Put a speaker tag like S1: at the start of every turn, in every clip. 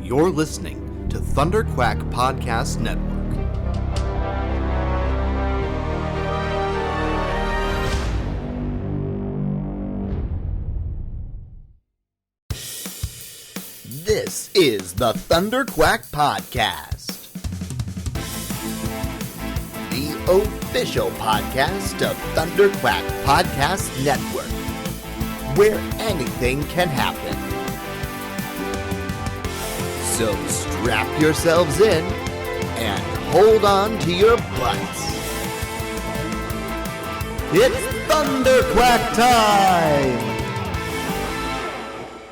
S1: You're listening to Thunder Quack Podcast Network. This is the Thunder Quack Podcast, the official podcast of Thunder Quack Podcast Network, where anything can happen. So strap yourselves in and hold on to your butts. It's Thunder Quack time!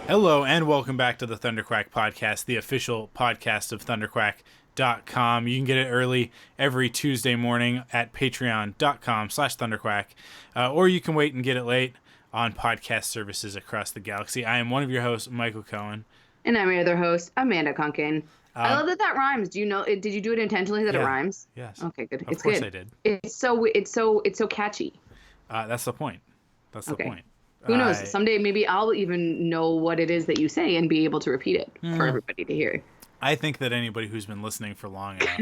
S2: Hello and welcome back to the Thunder Quack Podcast, the official podcast of thunderquack.com. You can get it early every Tuesday morning at patreon.com/thunderquack, or you can wait and get it late on podcast services across the galaxy. I am one of your hosts, Michael Cohen.
S3: And I'm your other host, Amanda Kunkin. I love that rhymes. Do you know? Did you do it intentionally that it rhymes?
S2: Yes.
S3: Okay, good.
S2: Of course I did.
S3: It's so catchy.
S2: That's the point. That's the point.
S3: Who knows? Someday maybe I'll even know what it is that you say and be able to repeat it for everybody to hear.
S2: I think that anybody who's been listening for long enough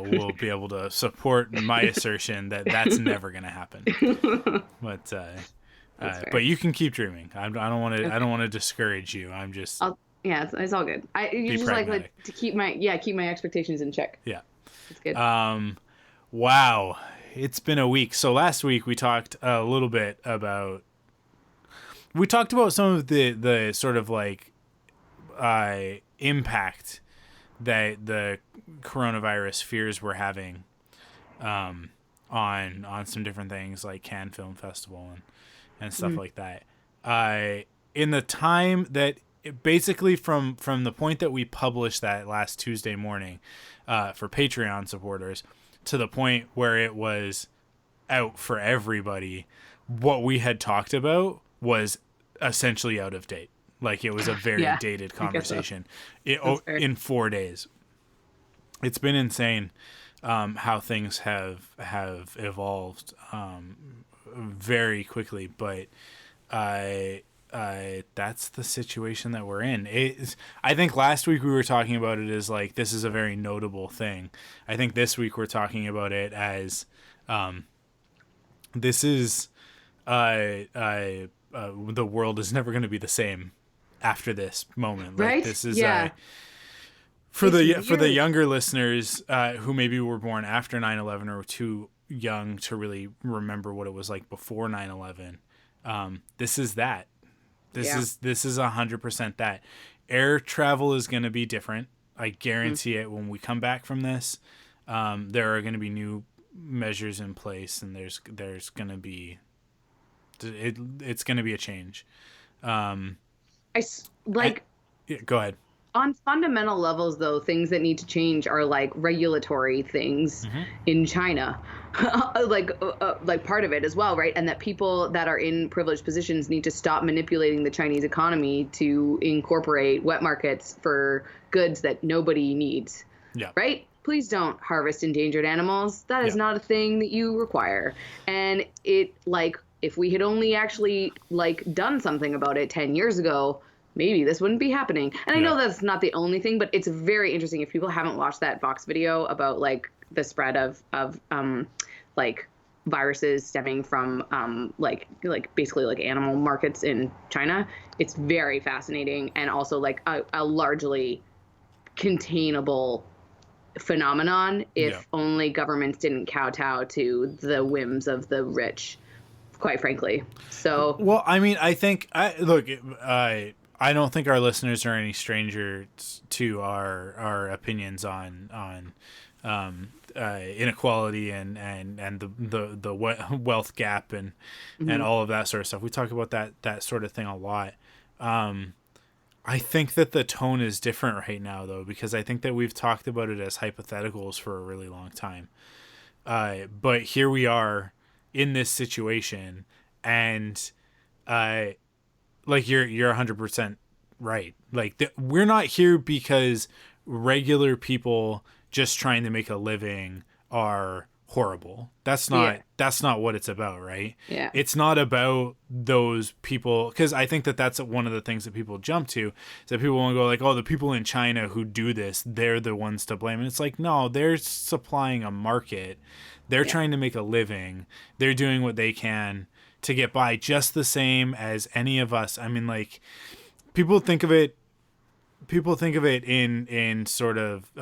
S2: will be able to support my assertion that that's never going to happen. But you can keep dreaming. I don't want to. Okay. I don't want to discourage you. I'm just.
S3: It's all good. You just like to keep my expectations in check.
S2: Yeah,
S3: it's good.
S2: Wow, it's been a week. So last week we talked a little bit about. We talked about some of the sort of like impact that the coronavirus fears were having on some different things like Cannes Film Festival and stuff like that. In the time that basically from the point that we published that last Tuesday morning for Patreon supporters to the point where it was out for everybody, what we had talked about was essentially out of date. Like it was a very dated conversation in 4 days. It's been insane how things have evolved very quickly, but that's the situation that we're in. I think last week we were talking about it as like this is a very notable thing. I think this week we're talking about it as this is the world is never going to be the same after this moment.
S3: Right?
S2: Like this is for the younger listeners who maybe were born after 9/11 or too young to really remember what it was like before 9/11. This is that. This is 100% that. Air travel is going to be different. I guarantee it. When we come back from this, there are going to be new measures in place, and there's going to be it's going to be a change. Go ahead.
S3: On fundamental levels, though, things that need to change are like regulatory things in China, like part of it as well, right? And that people that are in privileged positions need to stop manipulating the Chinese economy to incorporate wet markets for goods that nobody needs.
S2: Yeah.
S3: Right? Please don't harvest endangered animals. That is not a thing that you require. And if we had only actually done something about it 10 years ago, maybe this wouldn't be happening. And I know that's not the only thing, but it's very interesting. If people haven't watched that Vox video about the spread of viruses stemming from basically animal markets in China, it's very fascinating and also a largely containable phenomenon if only governments didn't kowtow to the whims of the rich, quite frankly. So
S2: well, I mean, I think I don't think our listeners are any strangers to our opinions on inequality and the wealth gap and all of that sort of stuff. We talk about that sort of thing a lot. I think that the tone is different right now, though, because I think that we've talked about it as hypotheticals for a really long time. But here we are in this situation, and you're 100% right. We're not here because regular people just trying to make a living are horrible. That's
S3: Yeah.
S2: not what it's about, right?
S3: Yeah.
S2: It's not about those people, because I think that that's one of the things that people jump to, is that people want to go like, oh, the people in China who do this, they're the ones to blame. And it's like, no, they're supplying a market. They're trying to make a living. They're doing what they can to get by, just the same as any of us. I mean, like, people think of it in sort of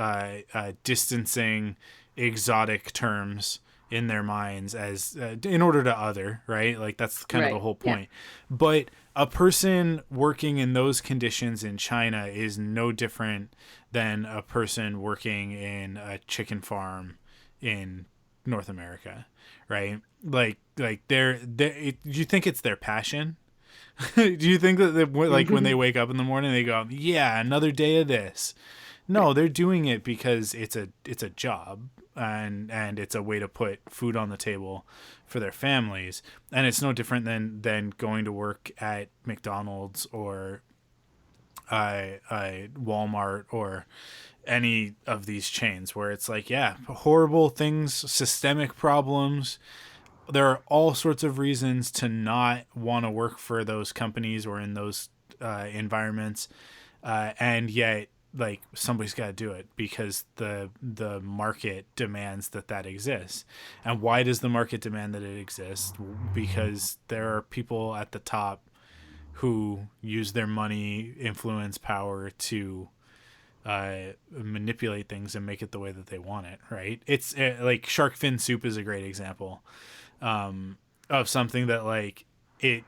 S2: distancing, exotic terms in their minds, as in order to other, right? Like, that's kind of the whole point. But a person working in those conditions in China is no different than a person working in a chicken farm in North America, right? Like do you think it's their passion? Do you think that like when they wake up in the morning they go, yeah, another day of this? No, they're doing it because it's a job, and it's a way to put food on the table for their families. And it's no different than going to work at McDonald's or Walmart or any of these chains, where it's like, yeah, horrible things, systemic problems. There are all sorts of reasons to not want to work for those companies or in those environments, and yet, like, somebody's got to do it because the market demands that exists. And why does the market demand that it exists? Because there are people at the top who use their money, influence, power to manipulate things and make it the way that they want it, right? It's like shark fin soup is a great example of something that, like, it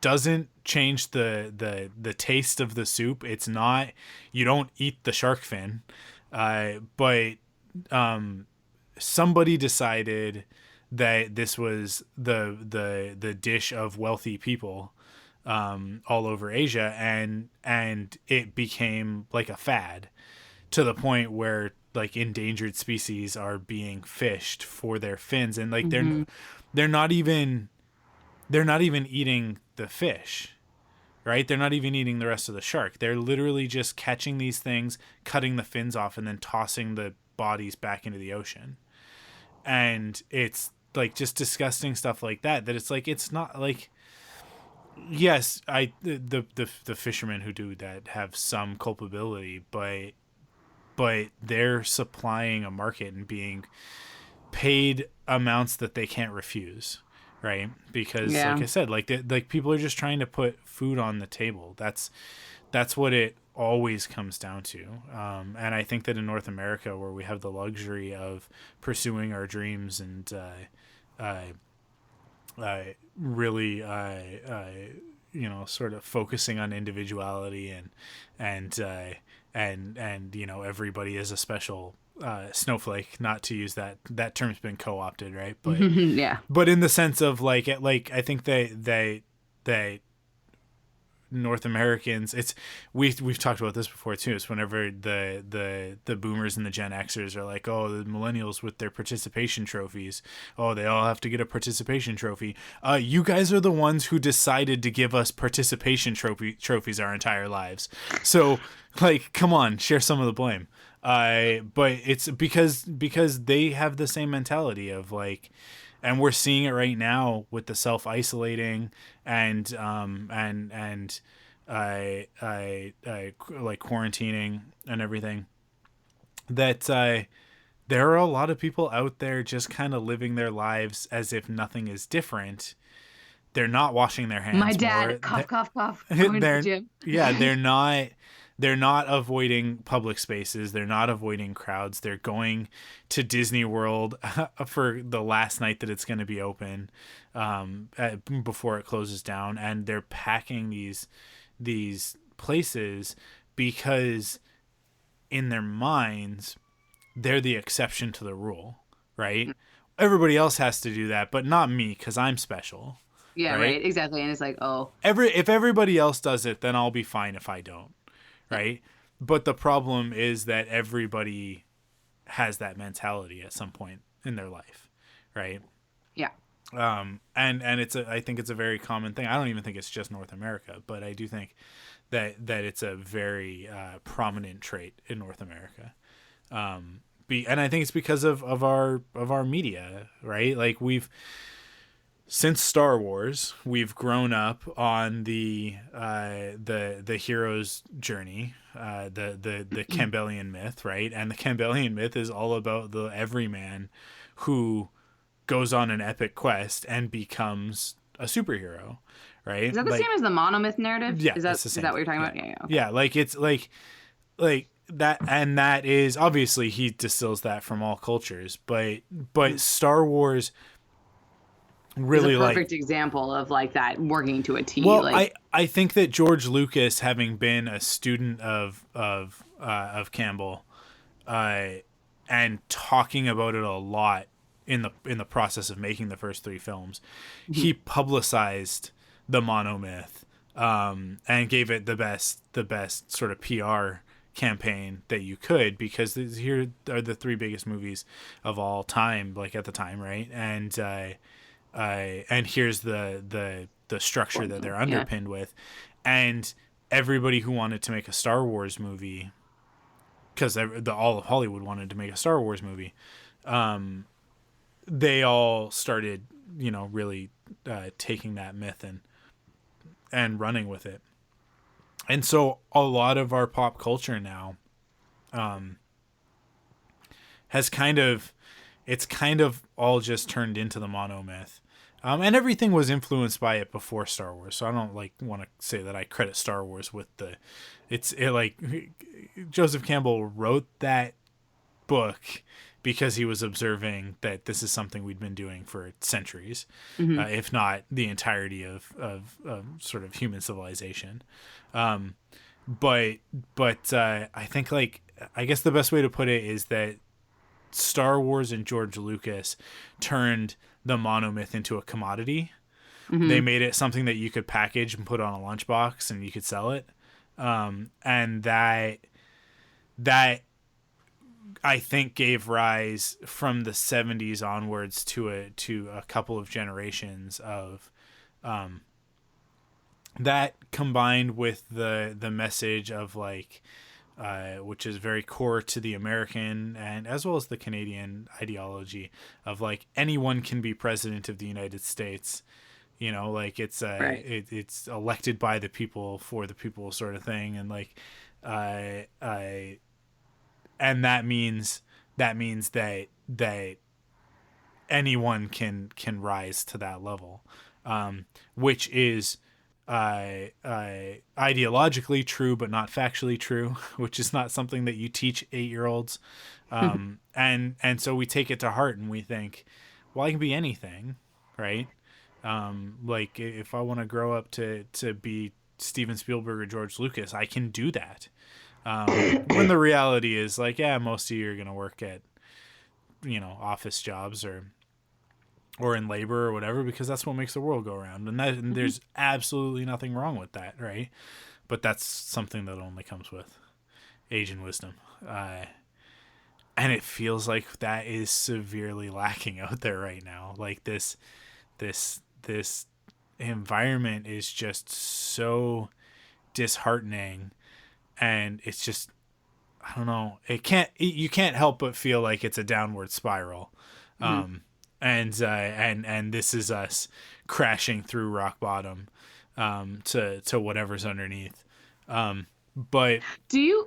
S2: doesn't change the taste of the soup. It's not, you don't eat the shark fin, but somebody decided that this was the dish of wealthy people all over Asia, and it became like a fad, to the point where, like, endangered species are being fished for their fins, and, like, they're not even eating the fish, right? They're not even eating the rest of the shark. They're literally just catching these things, cutting the fins off, and then tossing the bodies back into the ocean. And it's like just disgusting stuff like that it's like, it's not like, yes, the fishermen who do that have some culpability, but they're supplying a market and being paid amounts that they can't refuse, right? Because like I said, like people are just trying to put food on the table. That's what it always comes down to. And I think that in North America, where we have the luxury of pursuing our dreams and really you know, sort of focusing on individuality and you know, everybody is a special snowflake, not to use that term's been co-opted, right? But but in the sense of like I think they North Americans, it's we've talked about this before too. It's whenever the boomers and the Gen Xers are like, oh, the millennials with their participation trophies, oh, they all have to get a participation trophy. You guys are the ones who decided to give us participation trophies our entire lives. So, like, come on, share some of the blame. But it's because they have the same mentality of like, and we're seeing it right now with the self-isolating and like quarantining and everything, that there are a lot of people out there just kind of living their lives as if nothing is different. They're not washing their hands.
S3: My dad,
S2: more.
S3: cough. Going to the gym.
S2: Yeah, they're not avoiding public spaces. They're not avoiding crowds. They're going to Disney World for the last night that it's going to be open, before it closes down. And they're packing these places because in their minds, they're the exception to the rule, right? Everybody else has to do that, but not me, because I'm special.
S3: Yeah, right? Exactly. And it's like, oh.
S2: If everybody else does it, then I'll be fine if I don't. Right. But the problem is that everybody has that mentality at some point in their life. Right. Yeah. And I think it's a very common thing. I don't even think it's just North America, but I do think that it's a very prominent trait in North America. and I think it's because of our media, right? Like since Star Wars, we've grown up on the hero's journey, the Campbellian myth, right? And the Campbellian myth is all about the everyman who goes on an epic quest and becomes a superhero, right?
S3: Is that the same as the monomyth narrative?
S2: Yeah,
S3: Is that
S2: it's the same
S3: what you're talking
S2: thing.
S3: about? Yeah.
S2: Yeah, like it's like that, and that is obviously he distills that from all cultures, but Star Wars really
S3: is a perfect example of like that working to a T.
S2: Well,
S3: like,
S2: I think that George Lucas, having been a student of Campbell, and talking about it a lot in the process of making the first three films, he publicized the monomyth, and gave it the best sort of PR campaign that you could, because here are the three biggest movies of all time, like at the time, right? And here's the structure that they're underpinned with, and everybody who wanted to make a Star Wars movie, because all of Hollywood wanted to make a Star Wars movie, they all started, really taking that myth and running with it. And so a lot of our pop culture now has it's kind of all just turned into the monomyth. And everything was influenced by it before Star Wars. So I don't want to say that I credit Star Wars with Joseph Campbell wrote that book because he was observing that this is something we'd been doing for centuries, if not the entirety of sort of human civilization. But I think, I guess the best way to put it is that Star Wars and George Lucas turned the monomyth into a commodity. They made it something that you could package and put on a lunchbox and you could sell it. And that I think gave rise from the 70s onwards to a couple of generations of that, combined with the message of which is very core to the American and as well as the Canadian ideology of anyone can be president of the United States. It's
S3: right.
S2: It's elected by the people for the people sort of thing, and and that means that anyone can rise to that level, which is ideologically true but not factually true, which is not something that you teach 8-year-olds. And so we take it to heart and we think, well, I can be anything, right? If I want to grow up to be Steven Spielberg or George Lucas, I can do that. When the reality is most of you are going to work at, office jobs or in labor or whatever, because that's what makes the world go around. And there's absolutely nothing wrong with that, right? But that's something that only comes with age and wisdom. And it feels like that is severely lacking out there right now. This environment is just so disheartening, and it's just, I don't know, you can't help but feel like it's a downward spiral. And this is us crashing through rock bottom, to whatever's underneath. But
S3: this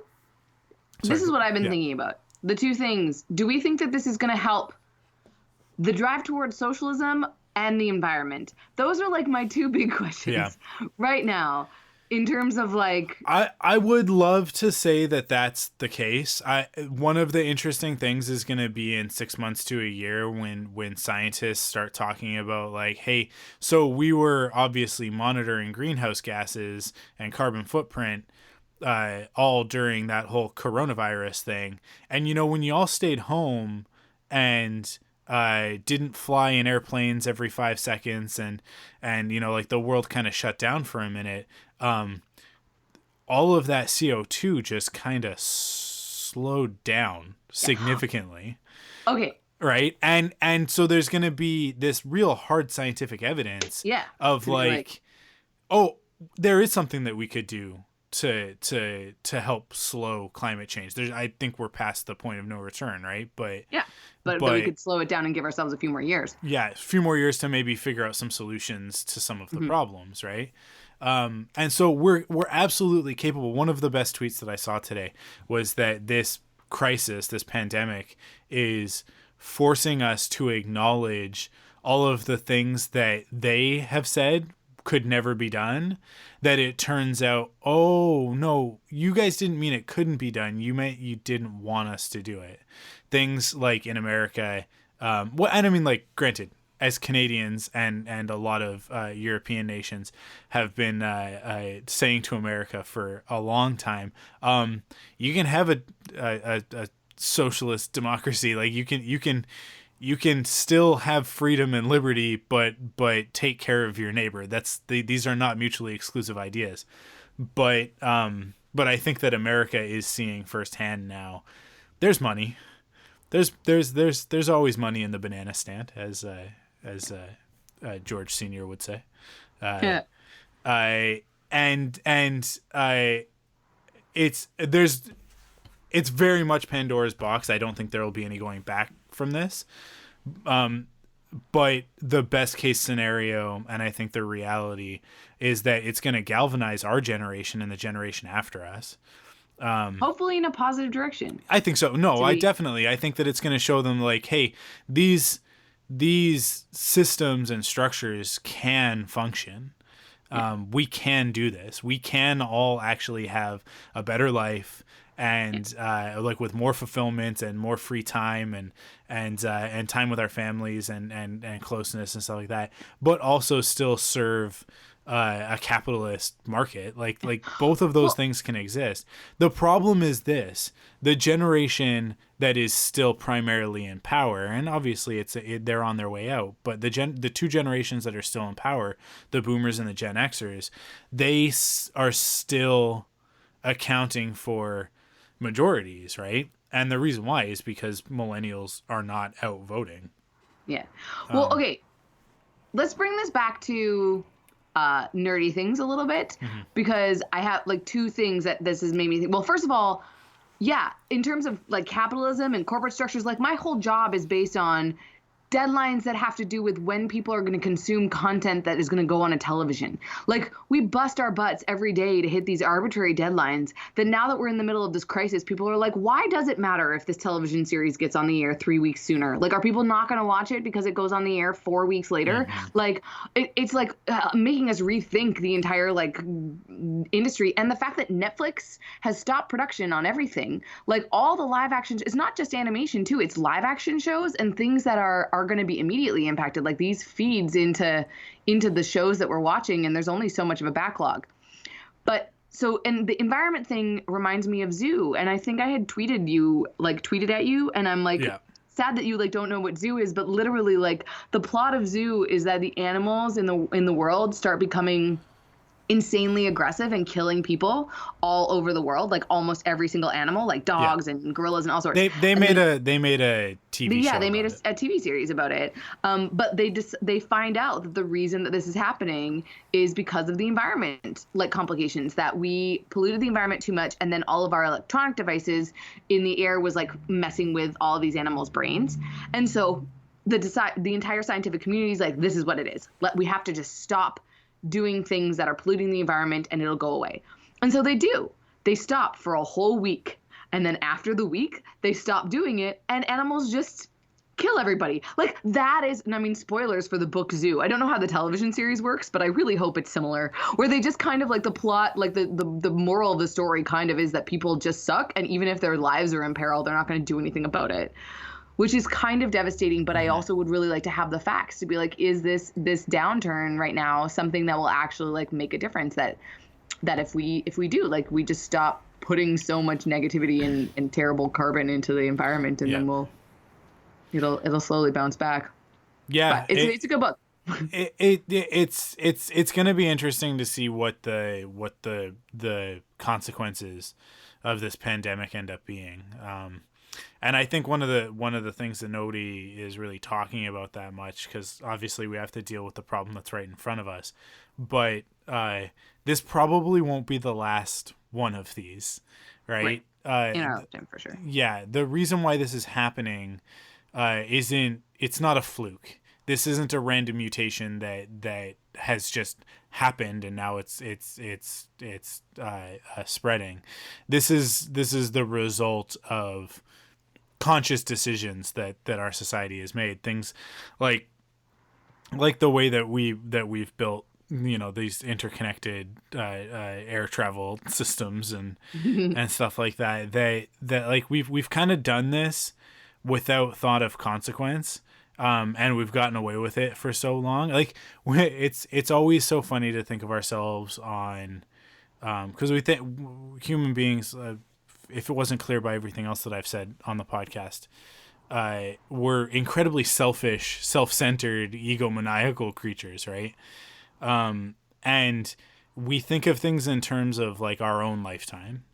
S3: is what I've been thinking about. The two things. Do we think that this is going to help the drive towards socialism and the environment? Those are my two big questions right now. In terms of
S2: I would love to say that that's the case. One of the interesting things is going to be in 6 months to a year when scientists start talking about hey, so we were obviously monitoring greenhouse gases and carbon footprint all during that whole coronavirus thing. And when you all stayed home and didn't fly in airplanes every 5 seconds and the world kind of shut down for a minute, all of that CO2 just kind of slowed down significantly.
S3: Okay.
S2: Right. And so there's going to be this real hard scientific evidence of oh, there is something that we could do to help slow climate change. I think we're past the point of no return, right? But
S3: but we could slow it down and give ourselves a few more years.
S2: Yeah, a few more years to maybe figure out some solutions to some of the problems, right? And so we're absolutely capable. One of the best tweets that I saw today was that this crisis, this pandemic, is forcing us to acknowledge all of the things that they have said could never be done, that it turns out, oh no, you guys didn't mean it couldn't be done. You meant you didn't want us to do it. Things like in America, and I mean, like, granted, as Canadians and a lot of European nations have been saying to America for a long time, you can have a socialist democracy. Like, you can still have freedom and liberty, but take care of your neighbor. These are not mutually exclusive ideas. But I think that America is seeing firsthand now. There's money. There's always money in the banana stand, as George Senior would say. It's very much Pandora's box. I don't think there will be any going back from this. But the best case scenario, and I think the reality, is that it's going to galvanize our generation and the generation after us.
S3: Hopefully in a positive direction.
S2: I think so. No, I think that it's going to show them, like, hey, these systems and structures can function. We can do this. We can all actually have a better life, and like with more fulfillment and more free time and time with our families and closeness and stuff like that, but also still serve a capitalist market. Like both of those things can exist. The problem is this: the generation that is still primarily in power, and obviously they're on their way out, but the two generations that are still in power, the boomers and the Gen Xers, they are still accounting for majorities, right? And the reason why is because millennials are not out voting.
S3: Yeah. Well, okay. Let's bring this back to nerdy things a little bit, because I have like two things that this has made me think. Well, first of all, yeah, in terms of like capitalism and corporate structures, like my whole job is based on deadlines that have to do with when people are going to consume content that is going to go on a television. Like, we bust our butts every day to hit these arbitrary deadlines that now that we're in the middle of this crisis, people are like, why does it matter if this television series gets on the air 3 weeks sooner? Like, are people not going to watch it because it goes on the air 4 weeks later? Like, it's like making us rethink the entire like industry. And the fact that Netflix has stopped production on everything, like all the live action, it's not just animation too, it's live action shows and things that are going to be immediately impacted. Like, these feeds into the shows that we're watching, and there's only so much of a backlog. But so, and the environment thing reminds me of Zoo, and I think I had tweeted at you, and I'm like, sad that you like don't know what Zoo is, but literally, like, the plot of Zoo is that the animals in the world start becoming insanely aggressive and killing people all over the world, like almost every single animal, like dogs and gorillas and all sorts.
S2: They made a TV show.
S3: Yeah, they made a TV series about it. But they find out that the reason that this is happening is because of the environment, like complications, that we polluted the environment too much, and then all of our electronic devices in the air was like messing with all of these animals' brains. And so the entire scientific community is like, this is what it is. We have to just stop doing things that are polluting the environment and it'll go away. And so they do. They stop for a whole week. And then after the week, they stop doing it and animals just kill everybody. Like, that is, and I mean, spoilers for the book Zoo. I don't know how the television series works, but I really hope it's similar, where they just kind of like the plot, like the moral of the story kind of is that people just suck. And even if their lives are in peril, they're not going to do anything about it, which is kind of devastating. But I also would really like to have the facts to be like, is this downturn right now something that will actually like make a difference, that if we do, like, we just stop putting so much negativity and terrible carbon into the environment, and then it'll slowly bounce back.
S2: Yeah.
S3: But it's a good book.
S2: It's going to be interesting to see what the consequences of this pandemic end up being. And I think one of the things that nobody is really talking about that much, because obviously we have to deal with the problem that's right in front of us, but this probably won't be the last one of these, right?
S3: In our lifetime, for sure.
S2: Yeah, the reason why this is happening it's not a fluke. This isn't a random mutation that has just happened and now it's spreading. This is the result of conscious decisions that our society has made. Things like the way that we've built, you know, these interconnected air travel systems and and stuff like that. That like we've kind of done this without thought of consequence. And we've gotten away with it for so long. Like it's always so funny to think of ourselves on, because we think human beings, if it wasn't clear by everything else that I've said on the podcast, we're incredibly selfish, self-centered, egomaniacal creatures, right? And we think of things in terms of like our own lifetime,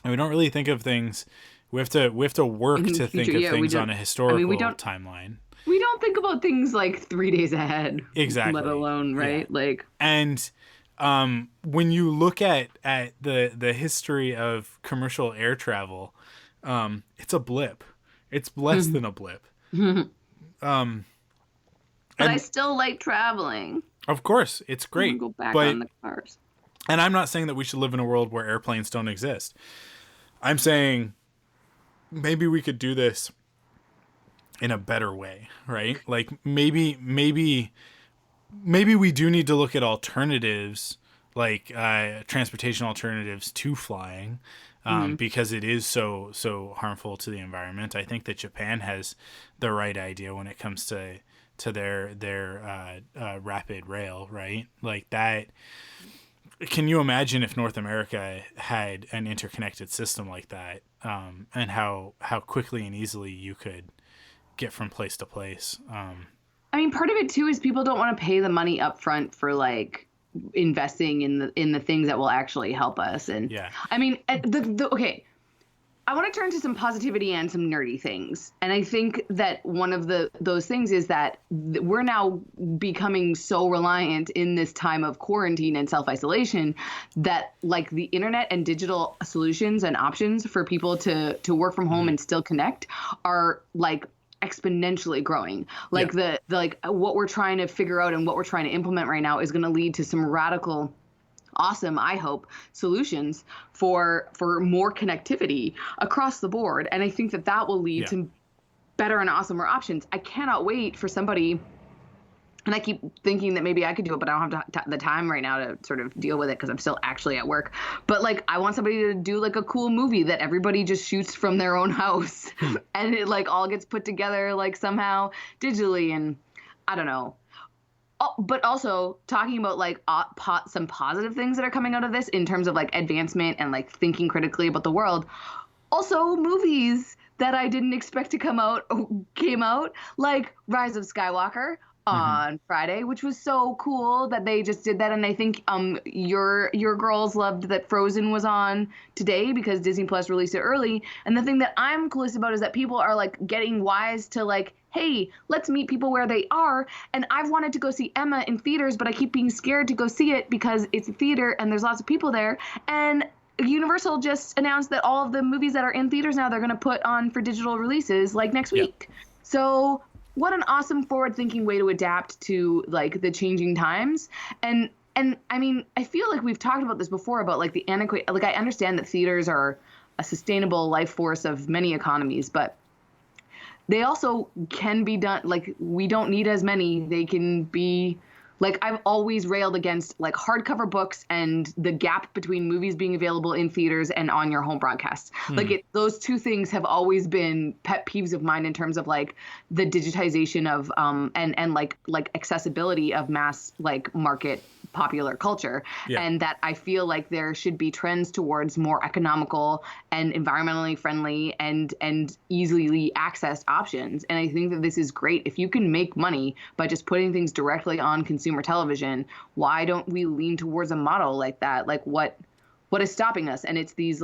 S2: and we don't really think of things. We have to work to think of things on a historical timeline.
S3: We don't think about things like 3 days ahead.
S2: Exactly.
S3: Let alone, right? Yeah. Like,
S2: and when you look at the history of commercial air travel, it's a blip. It's less than a blip.
S3: But I still like traveling.
S2: Of course, it's great.
S3: Go back on the cars.
S2: And I'm not saying that we should live in a world where airplanes don't exist. I'm saying maybe we could do this in a better way, right? Like maybe we do need to look at alternatives, like transportation alternatives to flying, because it is so harmful to the environment. I think that Japan has the right idea when it comes to their rapid rail, right? Like that. Can you imagine if North America had an interconnected system like that, and how quickly and easily you could get from place to place?
S3: I mean, part of it too is people don't want to pay the money up front for like investing in the things that will actually help us. And yeah, I mean, okay, I want to turn to some positivity and some nerdy things. And I think that one of those things is that we're now becoming so reliant in this time of quarantine and self-isolation that like the internet and digital solutions and options for people to work from home and still connect are like exponentially growing. Like the like what we're trying to figure out and what we're trying to implement right now is going to lead to some radical, awesome, I hope, solutions for more connectivity across the board. And I think that will lead to better and awesomer options. I cannot wait for somebody, and I keep thinking that maybe I could do it, but I don't have the time right now to sort of deal with it because I'm still actually at work. But like, I want somebody to do like a cool movie that everybody just shoots from their own house and it like all gets put together like somehow digitally. And I don't know. But also talking about like some positive things that are coming out of this in terms of like advancement and like thinking critically about the world. Also movies that I didn't expect to come out came out, like Rise of Skywalker on Friday, which was so cool that they just did that. And I think your girls loved that Frozen was on today because Disney Plus released it early. And the thing that I'm coolest about is that people are like getting wise to like, hey, let's meet people where they are. And I've wanted to go see Emma in theaters, but I keep being scared to go see it because it's a theater and there's lots of people there. And Universal just announced that all of the movies that are in theaters now, they're going to put on for digital releases like next week. So what an awesome forward-thinking way to adapt to like the changing times. And I mean, I feel like we've talked about this before about like the antiquated, like I understand that theaters are a sustainable life force of many economies, but they also can be done, like, we don't need as many. They can be, like, I've always railed against, like, hardcover books and the gap between movies being available in theaters and on your home broadcasts. Like, those two things have always been pet peeves of mine in terms of, like, the digitization of, and like accessibility of mass, like, market popular culture. And that I feel like there should be trends towards more economical and environmentally friendly and easily accessed options. And I think that this is great. If you can make money by just putting things directly on consumer television, why don't we lean towards a model like that? Like what what is stopping us. And it's these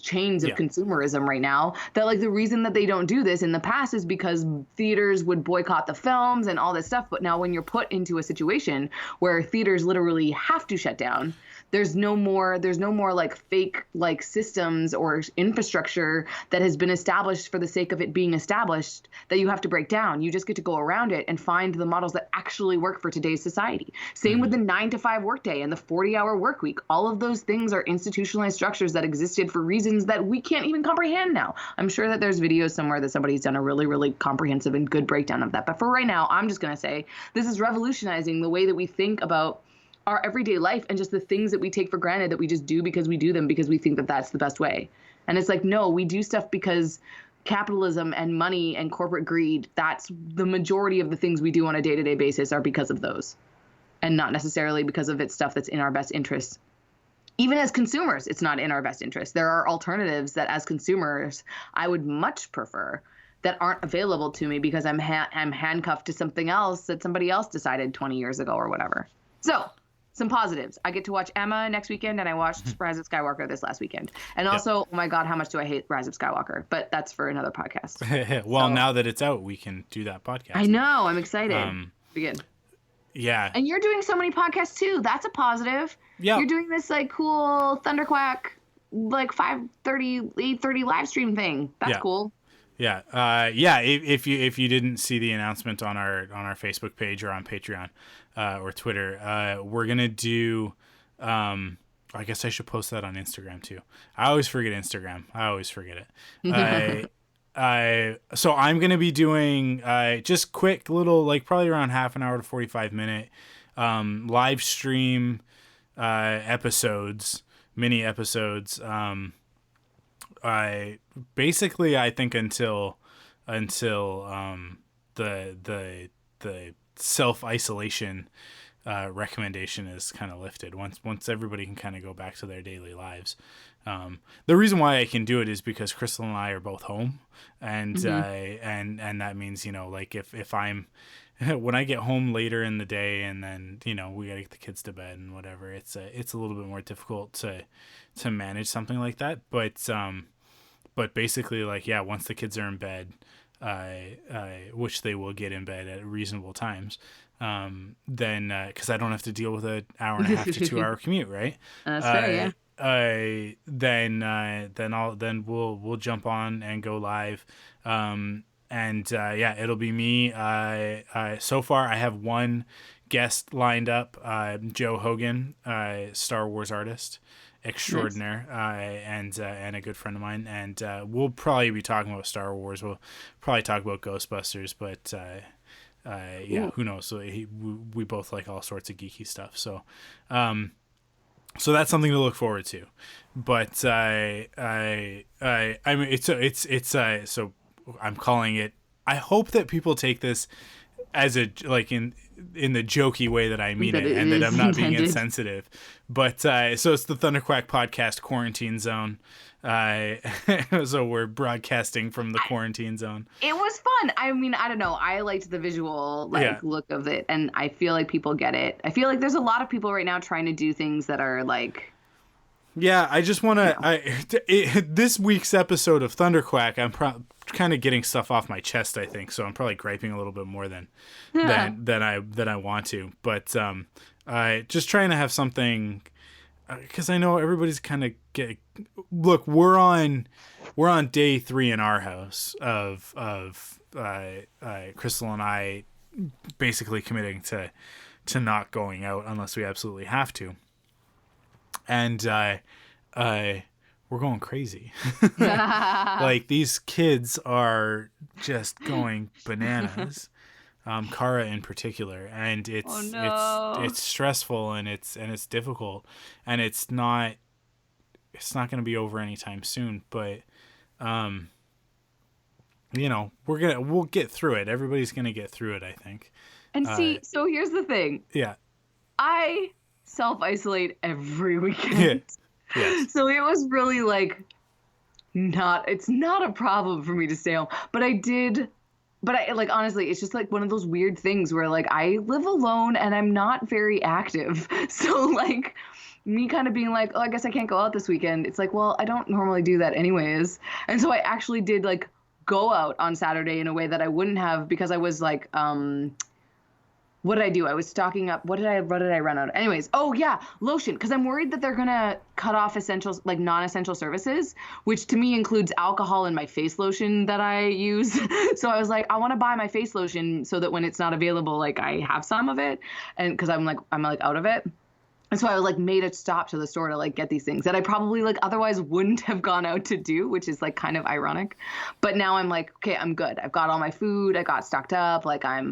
S3: chains of
S2: Yeah.
S3: consumerism right now that like the reason that they don't do this in the past is because theaters would boycott the films and all this stuff. But now when you're put into a situation where theaters literally have to shut down, there's no more like fake like systems or infrastructure that has been established for the sake of it being established that you have to break down. You just get to go around it and find the models that actually work for today's society. Same with the 9-to-5 workday and the 40-hour work week. All of those things are institutionalized structures that existed for reasons that we can't even comprehend now. I'm sure that there's videos somewhere that somebody's done a really, really comprehensive and good breakdown of that. But for right now, I'm just going to say this is revolutionizing the way that we think about our everyday life and just the things that we take for granted that we just do because we do them because we think that that's the best way. And it's like, no, we do stuff because capitalism and money and corporate greed, that's the majority of the things we do on a day-to-day basis are because of those and not necessarily because of it's stuff that's in our best interest. Even as consumers, it's not in our best interest. There are alternatives that as consumers, I would much prefer that aren't available to me because I'm handcuffed to something else that somebody else decided 20 years ago or whatever. So some positives. I get to watch Emma next weekend, and I watched Rise of Skywalker this last weekend. And also, oh my God, how much do I hate Rise of Skywalker? But that's for another podcast.
S2: Well, now that it's out, we can do that podcast.
S3: I know. I'm excited. Begin.
S2: Yeah.
S3: And you're doing so many podcasts too. That's a positive.
S2: Yeah.
S3: You're doing this like cool Thunderquack like 5:30, 8:30 live stream thing. That's cool.
S2: Yeah. If you didn't see the announcement on our Facebook page or on Patreon or Twitter, we're gonna do. I guess I should post that on Instagram too. I always forget Instagram. I always forget it. So I'm gonna be doing just quick little, like probably around half an hour to 45-minute live stream episodes, mini episodes. I think until the self-isolation recommendation is kind of lifted. Once everybody can kind of go back to their daily lives. The reason why I can do it is because Crystal and I are both home, and and that means, like if I'm when I get home later in the day and then we gotta get the kids to bed and whatever, it's a little bit more difficult to manage something like that. But basically, like, once the kids are in bed, which they will get in bed at reasonable times, then because I don't have to deal with an hour and a half to 2 hour commute, right?
S3: That's fair, yeah.
S2: Then we'll jump on and go live, it'll be me. So far I have one guest lined up, Joe Hogan, Star Wars artist extraordinaire, nice. And a good friend of mine, and we'll probably be talking about Star Wars. We'll probably talk about Ghostbusters, but who knows? So we both like all sorts of geeky stuff. So so that's something to look forward to. But so I'm calling it. I hope that people take this as a in the jokey way that I mean it, and that I'm not being insensitive. But so it's the Thunderquack Podcast Quarantine Zone. So we're broadcasting from the quarantine zone.
S3: It was fun. I mean, I don't know. I liked the visual look of it, and I feel like people get it. I feel like there's a lot of people right now trying to do things that are like.
S2: Yeah, I just want to. This week's episode of Thunderquack, I'm kind of getting stuff off my chest, I think. So I'm probably griping a little bit more than I want to. But just trying to have something, because I know everybody's kind of look. We're on day 3 in our house of Crystal and I basically committing to not going out unless we absolutely have to. And we're going crazy. Like, these kids are just going bananas. Kara in particular, and it's stressful and it's difficult, and it's not going to be over anytime soon. But we'll get through it. Everybody's gonna get through it, I think.
S3: And so here's the thing.
S2: Yeah.
S3: I self-isolate every weekend.
S2: Yes.
S3: So it was really it's not a problem for me to stay home, but honestly, it's just one of those weird things where I live alone and I'm not very active. So me kind of being like, oh, I guess I can't go out this weekend. It's like, well, I don't normally do that anyways. And so I actually did like go out on Saturday in a way that I wouldn't have because I was like, what did I do? I was stocking up. What did I run out of? Anyways, oh yeah, lotion. Because I'm worried that they're going to cut off essentials, like non-essential services, which to me includes alcohol in my face lotion that I use. So I was like, I want to buy my face lotion so that when it's not available, like I have some of it. And because I'm like out of it. And so I was like made a stop to the store to like get these things that I probably like otherwise wouldn't have gone out to do, which is like kind of ironic. But now I'm like, okay, I'm good. I've got all my food. I got stocked up. Like I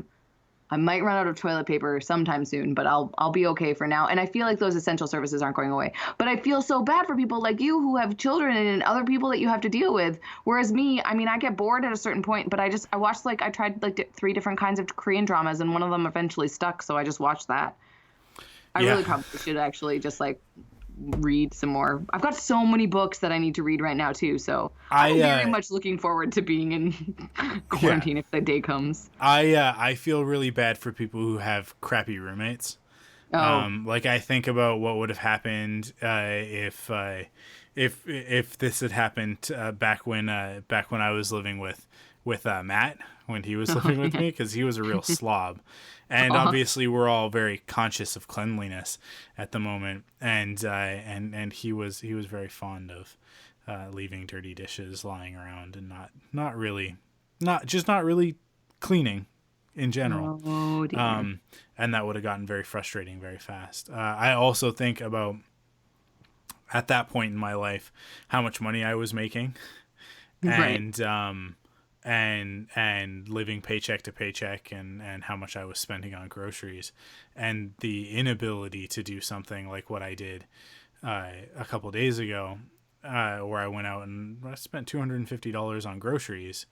S3: might run out of toilet paper sometime soon, but I'll be okay for now. And I feel like those essential services aren't going away. But I feel so bad for people like you who have children and other people that you have to deal with. Whereas me, I mean, I get bored at a certain point, but I watched I tried like 3 different kinds of Korean dramas and one of them eventually stuck. So I just watched that. I really probably should actually just like read some more. I've got so many books that I need to read right now too, so I'm very much looking forward to being in quarantine if the day comes.
S2: I feel really bad for people who have crappy roommates. Like I think about what would have happened if this had happened back when I was living with Matt when he was living with me, because he was a real slob. And obviously we're all very conscious of cleanliness at the moment, and he was very fond of leaving dirty dishes lying around and not really cleaning in general.
S3: Oh, dear.
S2: And that would have gotten very frustrating very fast. I also think about at that point in my life how much money I was making,
S3: Right.
S2: and living paycheck to paycheck, and how much I was spending on groceries, and the inability to do something like what I did a couple days ago, where I went out and I spent $250 on groceries,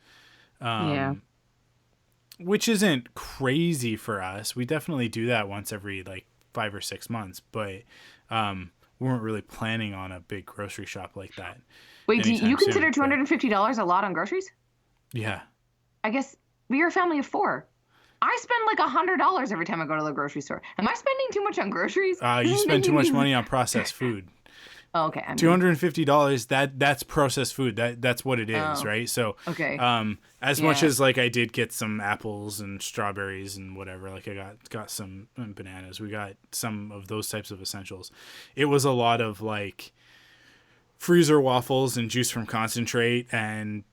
S2: which isn't crazy for us. We definitely do that once every like 5 or 6 months, but we weren't really planning on a big grocery shop like that.
S3: Wait, do you consider $250 a lot on groceries?
S2: Yeah.
S3: I guess you're a family of 4. I spend like $100 every time I go to the grocery store. Am I spending too much on groceries?
S2: You spend too much money on processed food.
S3: Oh, okay.
S2: $250, that's processed food. That's what it is, right? So
S3: okay.
S2: As much as like I did get some apples and strawberries and whatever, like I got some bananas. We got some of those types of essentials. It was a lot of like freezer waffles and juice from concentrate and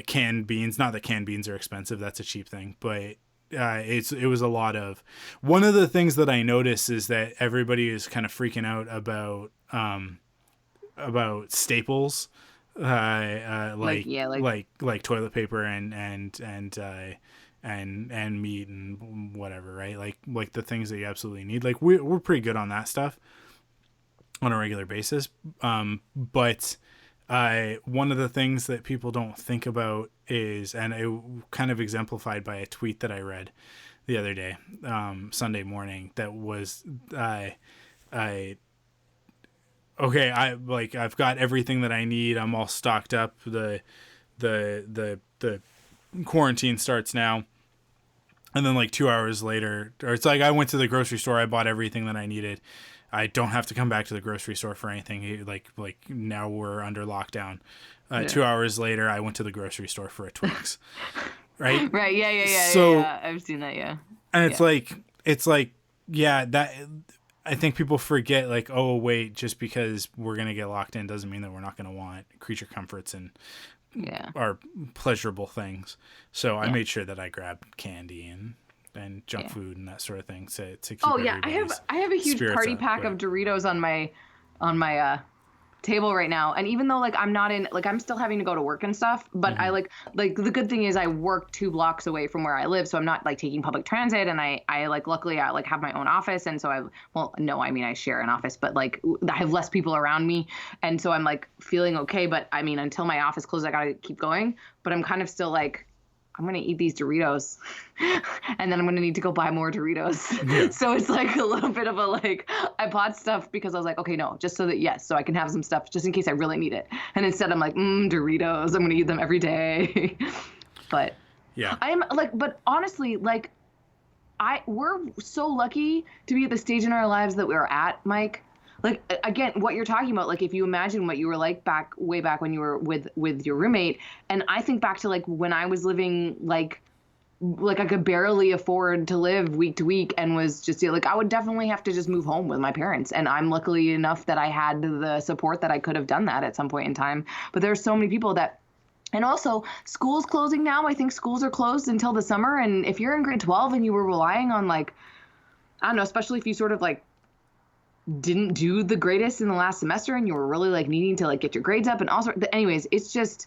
S2: canned beans. Not that canned beans are expensive, that's a cheap thing, but it was a lot of. One of the things that I noticed is that everybody is kind of freaking out about staples, like toilet paper and meat and whatever, right? Like the things that you absolutely need. Like we're pretty good on that stuff on a regular basis. But one of the things that people don't think about is, and it kind of exemplified by a tweet that I read the other day, Sunday morning, that was, I've got everything that I need. I'm all stocked up. The quarantine starts now. And then like 2 hours later, or it's like I went to the grocery store. I bought everything that I needed. I don't have to come back to the grocery store for anything. Like now we're under lockdown. 2 hours later, I went to the grocery store for a Twix. Right?
S3: Right. Yeah.
S2: So,
S3: I've seen that. Yeah.
S2: And it's like, that I think people forget, like, oh wait, just because we're going to get locked in doesn't mean that we're not going to want creature comforts and our pleasurable things. So I made sure that I grabbed candy and junk food and that sort of thing to keep.
S3: Oh yeah, I have a huge party pack of Doritos on my table right now, and even though like I'm still having to go to work and stuff, but I like the good thing is I work 2 blocks away from where I live, so I'm not like taking public transit, and I like luckily I like have my own office, and so I share an office, but like I have less people around me, and so I'm like feeling okay, but I mean until my office closes I gotta keep going, but I'm kind of still like I'm going to eat these Doritos and then I'm going to need to go buy more Doritos. Yeah. So it's like a little bit of a like, I bought stuff because I was like, okay, no, just so that, so I can have some stuff just in case I really need it. And instead I'm like, Doritos, I'm going to eat them every day. But yeah, I'm like, but honestly, like we're so lucky to be at the stage in our lives that we're at, Mike. like again, what you're talking about, like if you imagine what you were like way back when you were with your roommate, and I think back to like when I was living like I could barely afford to live week to week and was just like I would definitely have to just move home with my parents. And I'm luckily enough that I had the support that I could have done that at some point in time. But there's so many people that, and also schools closing now. I think schools are closed until the summer. And if you're in grade 12 and you were relying on like, I don't know, especially if you sort of like didn't do the greatest in the last semester and you were really like needing to like get your grades up and also, anyways, it's just,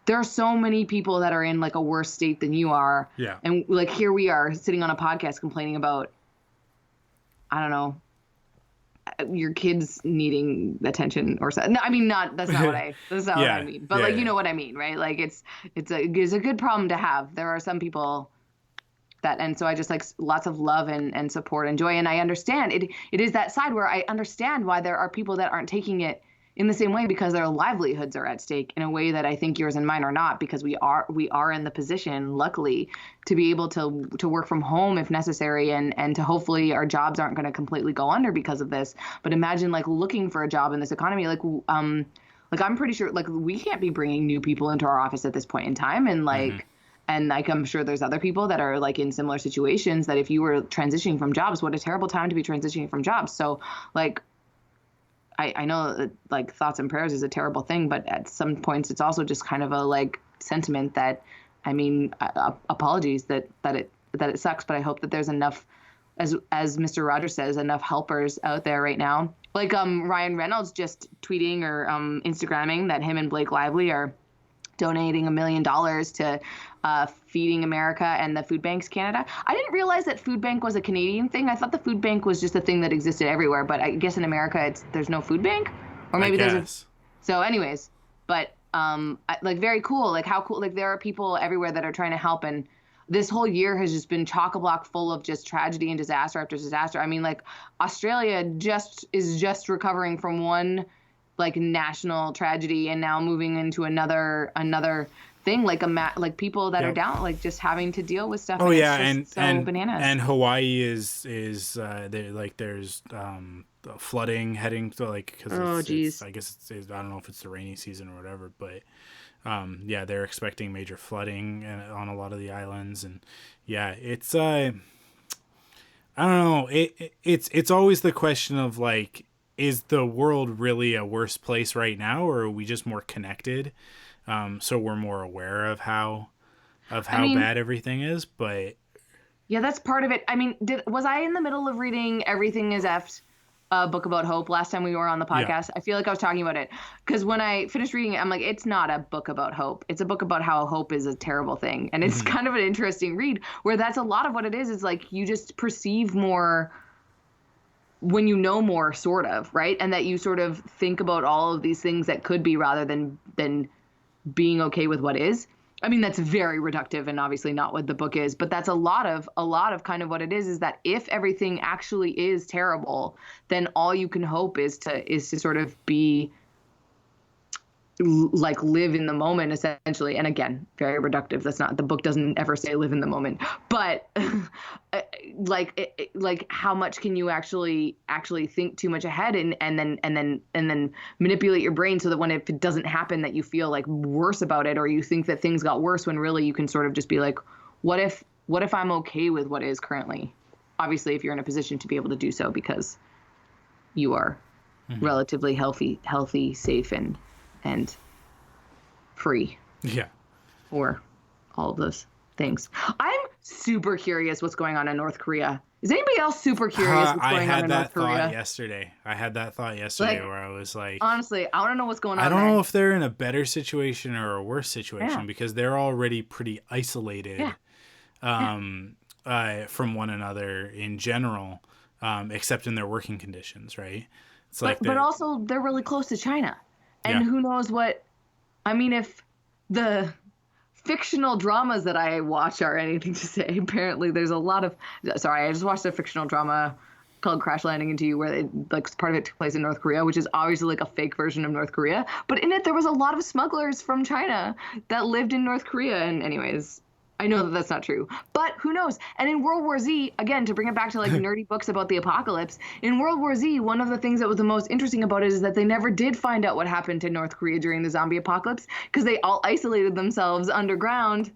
S3: there are so many people that are in like a worse state than you are.
S2: Yeah.
S3: And like here we are sitting on a podcast complaining about, I don't know, your kids needing attention or something. No, I mean, that's not what I mean. But like, you know what I mean, right? Like it's a good problem to have. There are some people that, and so I just like lots of love and support and joy. And I understand it is that side where I understand why there are people that aren't taking it in the same way, because their livelihoods are at stake in a way that I think yours and mine are not, because we are in the position, luckily, to be able to work from home if necessary, and to hopefully our jobs aren't going to completely go under because of this. But imagine like looking for a job in this economy, like I'm pretty sure like we can't be bringing new people into our office at this point in time, and like and like I'm sure there's other people that are like in similar situations that if you were transitioning from jobs, what a terrible time to be transitioning from jobs. So like I know that like thoughts and prayers is a terrible thing, but at some points it's also just kind of a like sentiment that, I mean, apologies that it sucks, but I hope that there's enough, as Mr. Rogers says, enough helpers out there right now. Like Ryan Reynolds just tweeting or Instagramming that him and Blake Lively are donating $1 million to Feeding America and the Food Banks Canada. I didn't realize that Food Bank was a Canadian thing. I thought the food bank was just a thing that existed everywhere, but I guess in America there's no food bank, or maybe there's so anyways, but like very cool. Like how cool, like there are people everywhere that are trying to help, and this whole year has just been chock-a-block full of just tragedy and disaster after disaster. I mean, like Australia is just recovering from one like national tragedy and now moving into another thing, like like people that are down, like just having to deal with stuff.
S2: Oh yeah, and
S3: bananas.
S2: And Hawaii is like there's flooding heading to like, because I guess it's I don't know if it's the rainy season or whatever, but yeah, they're expecting major flooding on a lot of the islands, and yeah, it's I don't know, it's always the question of like, is the world really a worse place right now, or are we just more connected? So we're more aware of how bad everything is. But
S3: yeah, that's part of it. I mean, was I in the middle of reading Everything Is Effed, a book about hope, last time we were on the podcast? Yeah. I feel like I was talking about it, because when I finished reading it, I'm like, it's not a book about hope. It's a book about how hope is a terrible thing. And it's kind of an interesting read, where that's a lot of what it is. Is like you just perceive more when you know more, sort of, right? And that you sort of think about all of these things that could be, rather than being okay with what is. I mean, that's very reductive and obviously not what the book is, but that's a lot of kind of what it is that if everything actually is terrible, then all you can hope is to sort of be like live in the moment, essentially. And again, very reductive. That's not, the book doesn't ever say live in the moment, but like how much can you actually think too much ahead and then manipulate your brain so that when if it doesn't happen, that you feel like worse about it, or you think that things got worse, when really you can sort of just be like, what if I'm okay with what is currently? Obviously, if you're in a position to be able to do so because you are relatively healthy, safe, and free.
S2: Yeah.
S3: Or all of those things. I'm super curious what's going on in North Korea. Is anybody else super curious what's going on in North Korea?
S2: I had that thought yesterday where I was like,
S3: honestly, I want to know what's going on.
S2: I don't know if they're in a better situation or a worse situation, because they're already pretty isolated from one another in general, except in their working conditions, right? It's but
S3: also they're really close to China. And who knows what, I mean, if the fictional dramas that I watch are anything to say, apparently there's a lot of, I just watched a fictional drama called Crash Landing Into You, where part of it took place in North Korea, which is obviously like a fake version of North Korea. But in it, there was a lot of smugglers from China that lived in North Korea. And anyways, I know that that's not true, but who knows? And in World War Z, again, to bring it back to like nerdy books about the apocalypse, in World War Z, one of the things that was the most interesting about it is that they never did find out what happened to North Korea during the zombie apocalypse because they all isolated themselves underground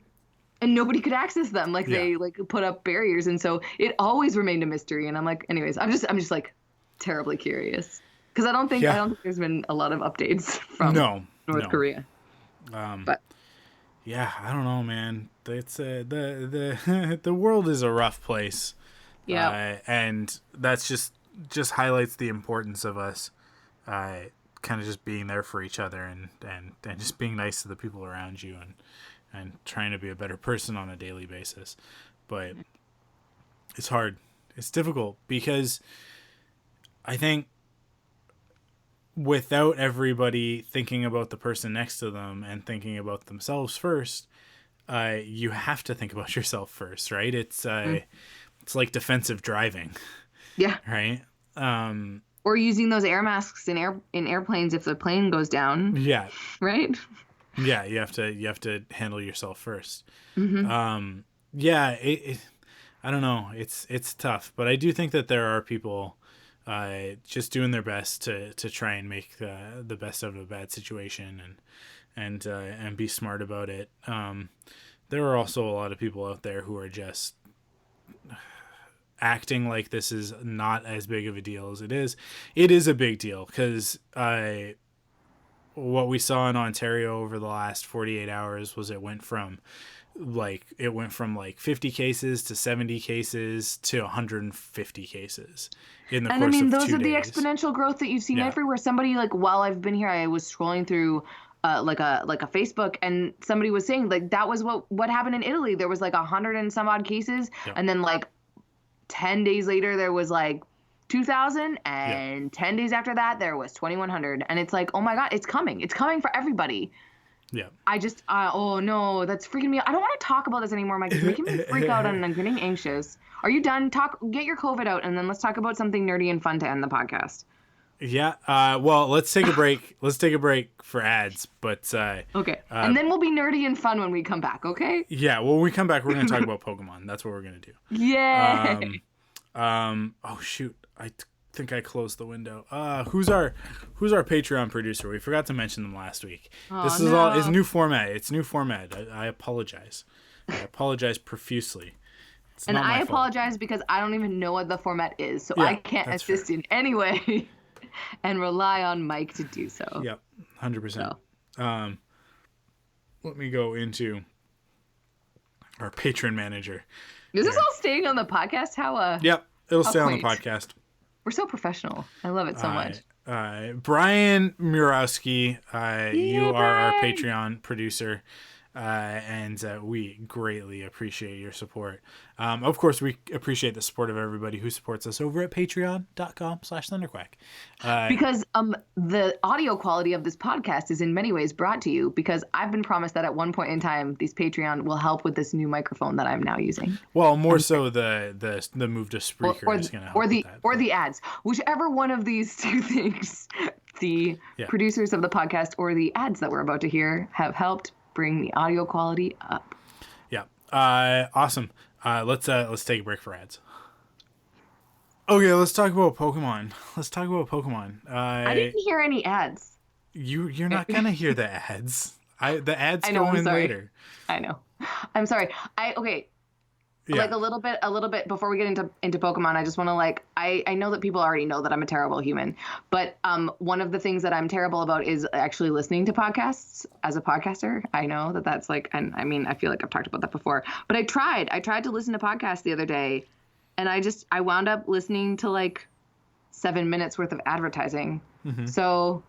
S3: and nobody could access them. Like they like put up barriers. And so it always remained a mystery. And I'm like, anyways, I'm just like terribly curious because I don't think there's been a lot of updates from North Korea. But
S2: yeah, I don't know, man. It's the world is a rough place.
S3: Yeah,
S2: and that's just highlights the importance of us, kind of just being there for each other and just being nice to the people around you and trying to be a better person on a daily basis. But it's hard. It's difficult because I think without everybody thinking about the person next to them and thinking about themselves first, you have to think about yourself first, right? It's like defensive driving.
S3: Yeah.
S2: Right.
S3: Or using those air masks in airplanes if the plane goes down.
S2: Yeah.
S3: Right.
S2: Yeah, you have to handle yourself first.
S3: Mm-hmm.
S2: Yeah. I don't know. It's tough, but I do think that there are people just doing their best to try and make the best out of a bad situation and be smart about it. There are also a lot of people out there who are just acting like this is not as big of a deal as it is. It is a big deal because what we saw in Ontario over the last 48 hours was it went from 50 cases to 70 cases to 150 cases in the course of 2 days.
S3: And I mean, those are the exponential growth that you've seen everywhere. Somebody, like, while I've been here, I was scrolling through like a Facebook, and somebody was saying like that was what happened in Italy. There was like 100 and some odd cases, and then like 10 days later there was like 2,000, and 10 days after that there was 2,100, and it's like, oh my God, it's coming for everybody.
S2: Yeah.
S3: I just, oh no, that's freaking me out. I don't want to talk about this anymore, Mike. It's making me freak out and I'm getting anxious. Are you done? Get your COVID out, and then let's talk about something nerdy and fun to end the podcast.
S2: Yeah. Well, let's take a break. Let's take a break for ads, but
S3: okay. And then we'll be nerdy and fun when we come back. Okay.
S2: Yeah. Well, when we come back, we're going to talk about Pokemon. That's what we're going to do.
S3: Yeah.
S2: Oh shoot. I think I closed the window. Who's our Patreon producer? We forgot to mention them last week. This is all is new format. It's new format. I apologize. I apologize profusely.
S3: And I apologize because I don't even know what the format is, so I can't assist in any way. And rely on Mike to do so.
S2: Yep, 100%. Let me go into our patron manager.
S3: Is this all staying on the podcast? How?
S2: Yep, it'll stay on the podcast.
S3: We're so professional. I love it so much.
S2: Brian Murawski, you are
S3: Brian.
S2: our Patreon producer. And we greatly appreciate your support. Of course, we appreciate the support of everybody who supports us over at patreon.com/thunderquack.
S3: Because the audio quality of this podcast is in many ways brought to you because I've been promised that at one point in time, these Patreon will help with this new microphone that I'm now using.
S2: Well, more so the move to Spreaker is going to help with that.
S3: Or the ads. Whichever one of these two things, the producers of the podcast or the ads that we're about to hear have helped bring the audio quality up.
S2: Yeah. Awesome. Let's take a break for ads. Okay, let's talk about Pokemon. I
S3: didn't hear any ads.
S2: You're not gonna hear the ads. The ads go in later.
S3: I know. I'm sorry. Like a little bit before we get into Pokemon, I just want to I know that people already know that I'm a terrible human, but one of the things that I'm terrible about is actually listening to podcasts as a podcaster. I know that that's and I mean, I feel like I've talked about that before, but I tried to listen to podcasts the other day, and I wound up listening to 7 minutes worth of advertising. Mm-hmm. So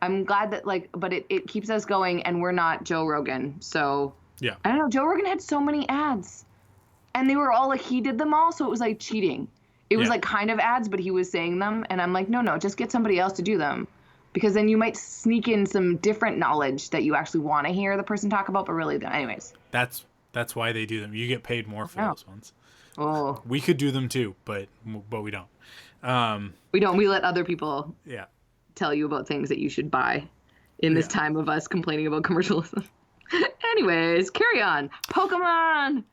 S3: I'm glad that but it keeps us going, and we're not Joe Rogan. So yeah, I don't know. Joe Rogan had so many ads. And they were all he did them all, so it was cheating. It was kind of ads, but he was saying them, and I'm like, no, just get somebody else to do them, because then you might sneak in some different knowledge that you actually want to hear the person talk about, but really, anyways.
S2: That's why they do them. You get paid more for those ones.
S3: Oh,
S2: we could do them too, but we don't.
S3: We don't. We let other people tell you about things that you should buy in this time of us complaining about commercialism. Anyways, carry on. Pokemon.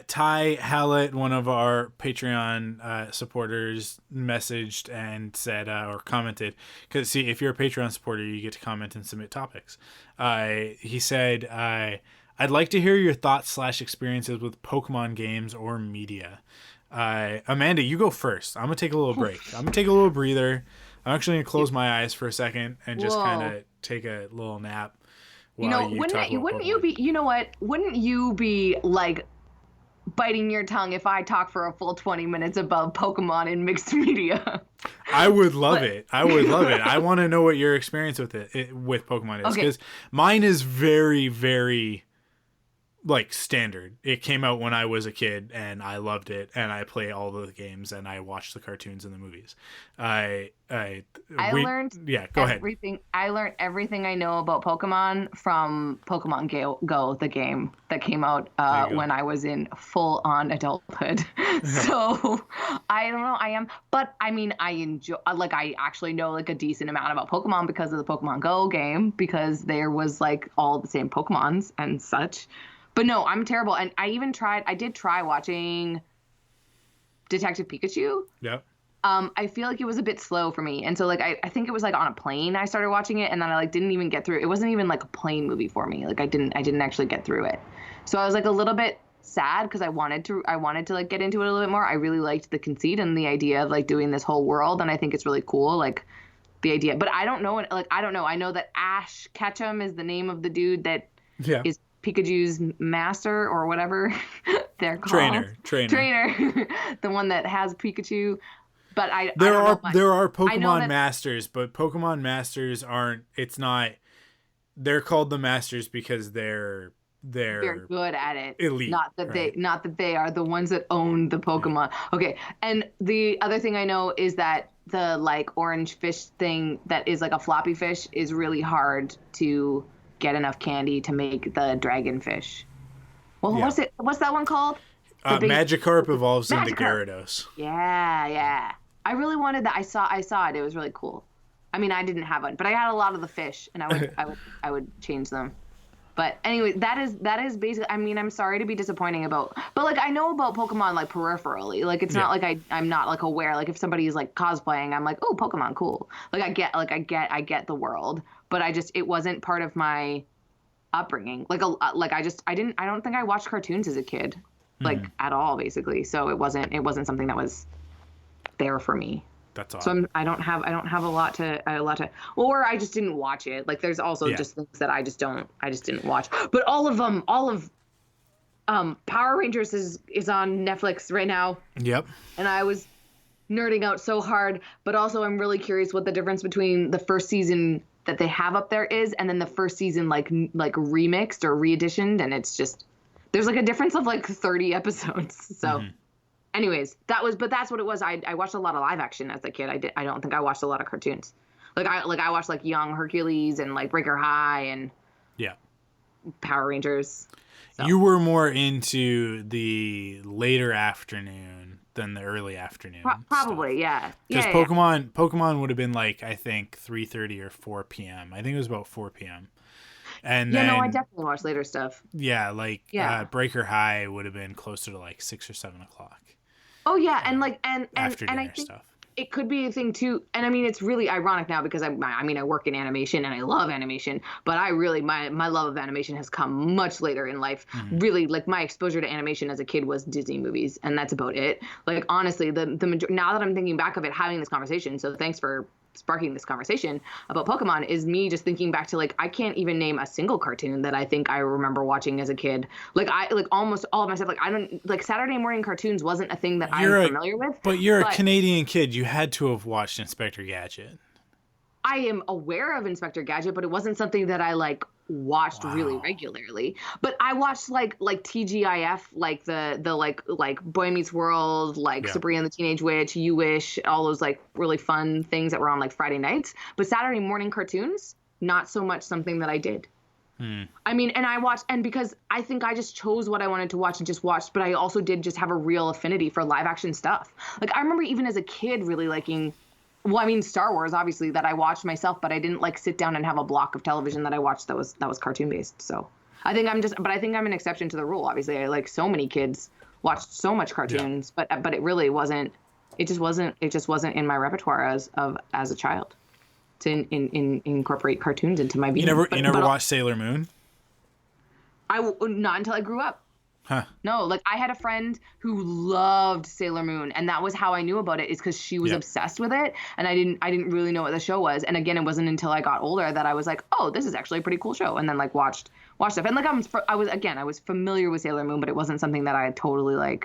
S2: Ty Hallett, one of our Patreon supporters, messaged and said or commented, because see, if you're a Patreon supporter, you get to comment and submit topics. He said, I'd like to hear your thoughts / experiences with Pokemon games or media. Amanda, you go first. I'm gonna take a little break. I'm gonna take a little breather. I'm actually gonna close my eyes for a second and just kind of take a little nap.
S3: Wouldn't you be? You know what? Wouldn't you be like biting your tongue if I talk for a full 20 minutes about Pokemon in mixed media?
S2: I would love it. I would love it. I want to know what your experience with with Pokemon is, because mine is very, very like standard. It came out when I was a kid and I loved it, and I play all the games and I watch the cartoons and the movies. I learned
S3: everything. I learned everything I know about Pokemon from Pokemon Go, the game that came out when I was in full on adulthood. So I don't know. I enjoy, I actually know like a decent amount about Pokemon because of the Pokemon Go game, because there was like all the same Pokemons and such. But no, I'm terrible. And I did try watching Detective Pikachu.
S2: Yep.
S3: I feel like it was a bit slow for me. And so like, I think it was like on a plane I started watching it, and then I like didn't even get through. It wasn't even like a plane movie for me. Like I didn't actually get through it. So I was like a little bit sad because I wanted to like get into it a little bit more. I really liked the conceit and the idea of like doing this whole world. And I think it's really cool. Like the idea, but I don't know. I don't know. I know that Ash Ketchum is the name of the dude that is Pikachu's master or whatever they're called. Trainer. The one that has Pikachu. But there are
S2: Pokemon Masters, but Pokemon Masters they're called the Masters because they're
S3: good at it.
S2: Elite.
S3: Not that they are the ones that own the Pokemon. Okay. And the other thing I know is that the like orange fish thing that is like a floppy fish is really hard to get enough candy to make the dragon fish. Well, what's that one called?
S2: Magikarp evolves into Gyarados.
S3: Yeah. I really wanted that. I saw it. It was really cool. I mean, I didn't have one, but I had a lot of the fish, and I would change them. But anyway, that is basically. I mean, I'm sorry to be disappointing but like I know about Pokemon like peripherally. Like it's not like I'm not like aware. Like if somebody is like cosplaying, I'm like, oh, Pokemon, cool. Like I get the world, but it wasn't part of my upbringing. I don't think I watched cartoons as a kid, like at all, basically. So it wasn't something that was there for me.
S2: That's all.
S3: So I don't have a lot to, or I just didn't watch it. Like there's also just things that I just didn't watch. But all of Power Rangers is on Netflix right now. Yep. And I was nerding out so hard, but also I'm really curious what the difference between the first season that they have up there is, and then the first season like remixed or reeditioned, and it's just there's like a difference of like 30 episodes. So. Mm-hmm. Anyways, that's what it was. I watched a lot of live action as a kid. I don't think I watched a lot of cartoons. I watched like Young Hercules and like Breaker High and Power Rangers. So.
S2: You were more into the later afternoon than the early afternoon.
S3: Probably,
S2: stuff. Because Pokemon would have been like I think 3:30 or 4 p.m. I think it was about 4 p.m. And then,
S3: I definitely watched later stuff.
S2: Yeah, Breaker High would have been closer to like 6 or 7 o'clock.
S3: Oh yeah, and I think
S2: stuff.
S3: It could be a thing too. And I mean, it's really ironic now because I work in animation and I love animation, but I really my love of animation has come much later in life. Mm-hmm. Really, like my exposure to animation as a kid was Disney movies, and that's about it. Like honestly, the now that I'm thinking back of it, having this conversation. So thanks for sparking this conversation about Pokemon is me just thinking back to like I can't even name a single cartoon that I think I remember watching as a kid. Like almost all of my stuff. Like I don't like Saturday morning cartoons wasn't a thing that I'm familiar with.
S2: But you're a Canadian kid. You had to have watched Inspector Gadget.
S3: I am aware of Inspector Gadget, but it wasn't something that I like watched really regularly. But I watched like TGIF, like the like Boy Meets World, like Sabrina the Teenage Witch, You Wish, all those like really fun things that were on like Friday nights. But Saturday morning cartoons, not so much something that I did. I mean, and I watched, and because I think I just chose what I wanted to watch and just watched, but I also did just have a real affinity for live action stuff. Like I remember even as a kid really liking. Well, I mean, Star Wars, obviously, that I watched myself, but I didn't like sit down and have a block of television that I watched that was cartoon based. So I think I'm an exception to the rule. Obviously, so many kids watched so much cartoons, but it really wasn't. It just wasn't in my repertoire as a child to incorporate cartoons into my being.
S2: You never watched Sailor Moon?
S3: Not until I grew up.
S2: Huh.
S3: No, I had a friend who loved Sailor Moon, and that was how I knew about it, is because she was obsessed with it, and I didn't really know what the show was. And again, it wasn't until I got older that I was like, oh, this is actually a pretty cool show, and then watched stuff. And I was familiar with Sailor Moon, but it wasn't something that I had totally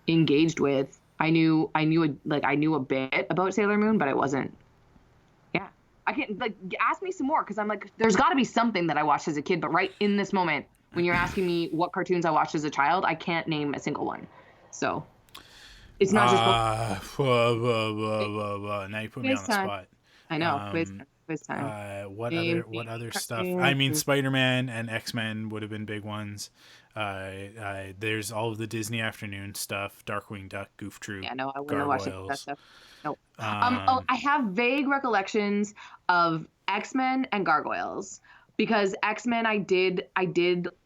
S3: engaged with. I knew a bit about Sailor Moon, but it wasn't. Yeah, I can't ask me some more, because I'm there's got to be something that I watched as a kid, but right in this moment, when you're asking me what cartoons I watched as a child, I can't name a single one. So it's not just.
S2: Now you put me on the spot.
S3: I know. Quiz time.
S2: What other stuff? I mean, Spider-Man and X-Men would have been big ones. There's all of the Disney Afternoon stuff: Darkwing Duck, Goof Troop.
S3: Yeah, no, I wouldn't watch that stuff. Nope. I have vague recollections of X-Men and Gargoyles. Because X-Men, I did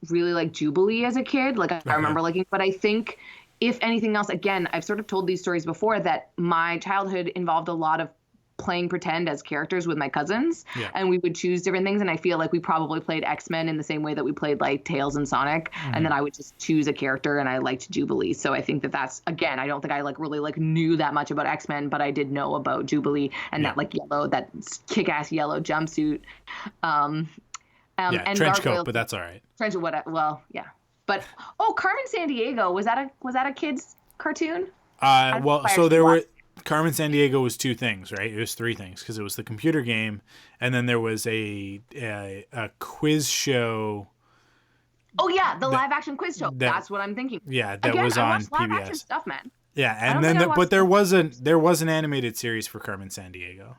S3: really like Jubilee as a kid. I remember liking, but I think if anything else, again, I've sort of told these stories before, that my childhood involved a lot of playing pretend as characters with my cousins, and we would choose different things. And I feel like we probably played X-Men in the same way that we played Tails and Sonic. And then I would just choose a character, and I liked Jubilee. So I think that's, again, I don't think I really knew that much about X-Men, but I did know about Jubilee and that that kick-ass yellow jumpsuit. And
S2: trench coat, but that's all right.
S3: Trench coat, yeah. But Carmen Sandiego, was that a kid's cartoon?
S2: So there were Carmen Sandiego was two things, right? It was three things, because it was the computer game, and then there was a quiz show. Oh yeah, the live action quiz show. That's what I'm thinking. Yeah, that was on PBS. Live action stuff, man. Yeah, and then but there was an animated series for Carmen Sandiego.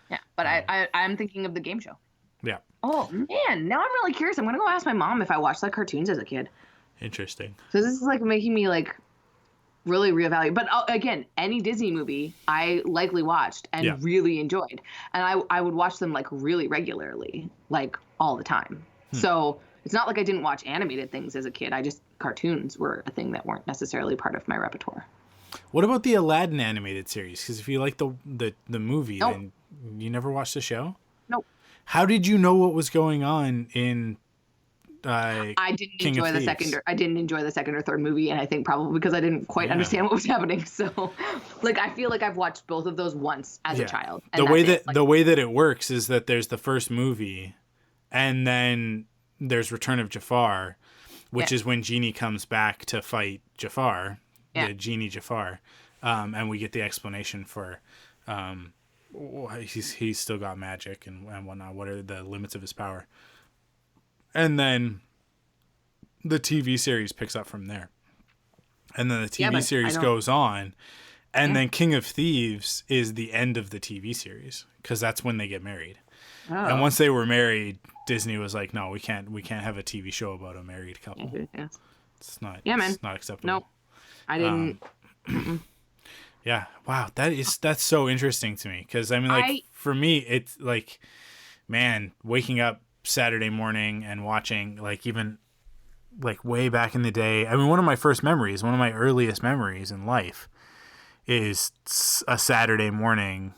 S3: Yeah, but I'm thinking of the game show.
S2: Yeah.
S3: Oh man, now I'm really curious. I'm gonna go ask my mom if I watched cartoons as a kid.
S2: Interesting.
S3: So this is making me really reevaluate. But again, any Disney movie I likely watched and really enjoyed, and I would watch them really regularly, all the time. So it's not like I didn't watch animated things as a kid. Cartoons were a thing that weren't necessarily part of my repertoire.
S2: What about the Aladdin animated series? Because if you like the movie, then you never watched the show?
S3: Nope.
S2: How did you know what was going on in
S3: I didn't enjoy the second or third movie, and I think probably because I didn't quite understand what was happening. So I feel like I've watched both of those once as a child.
S2: And the way that it works is that there's the first movie, and then there's Return of Jafar, which is when Genie comes back to fight Jafar, the Genie Jafar, and we get the explanation for he's still got magic and whatnot. What are the limits of his power? And then the TV series picks up from there. And then the TV series goes on. And then King of Thieves is the end of the TV series, because that's when they get married. Oh. And once they were married, Disney was like, no, we can't have a TV show about a married couple. Yeah. It's not it's not acceptable.
S3: Nope. I didn't.
S2: Yeah. Wow. That's so interesting to me. Because for me, it's man, waking up Saturday morning and watching even way back in the day. I mean, one of my earliest memories in life is a Saturday morning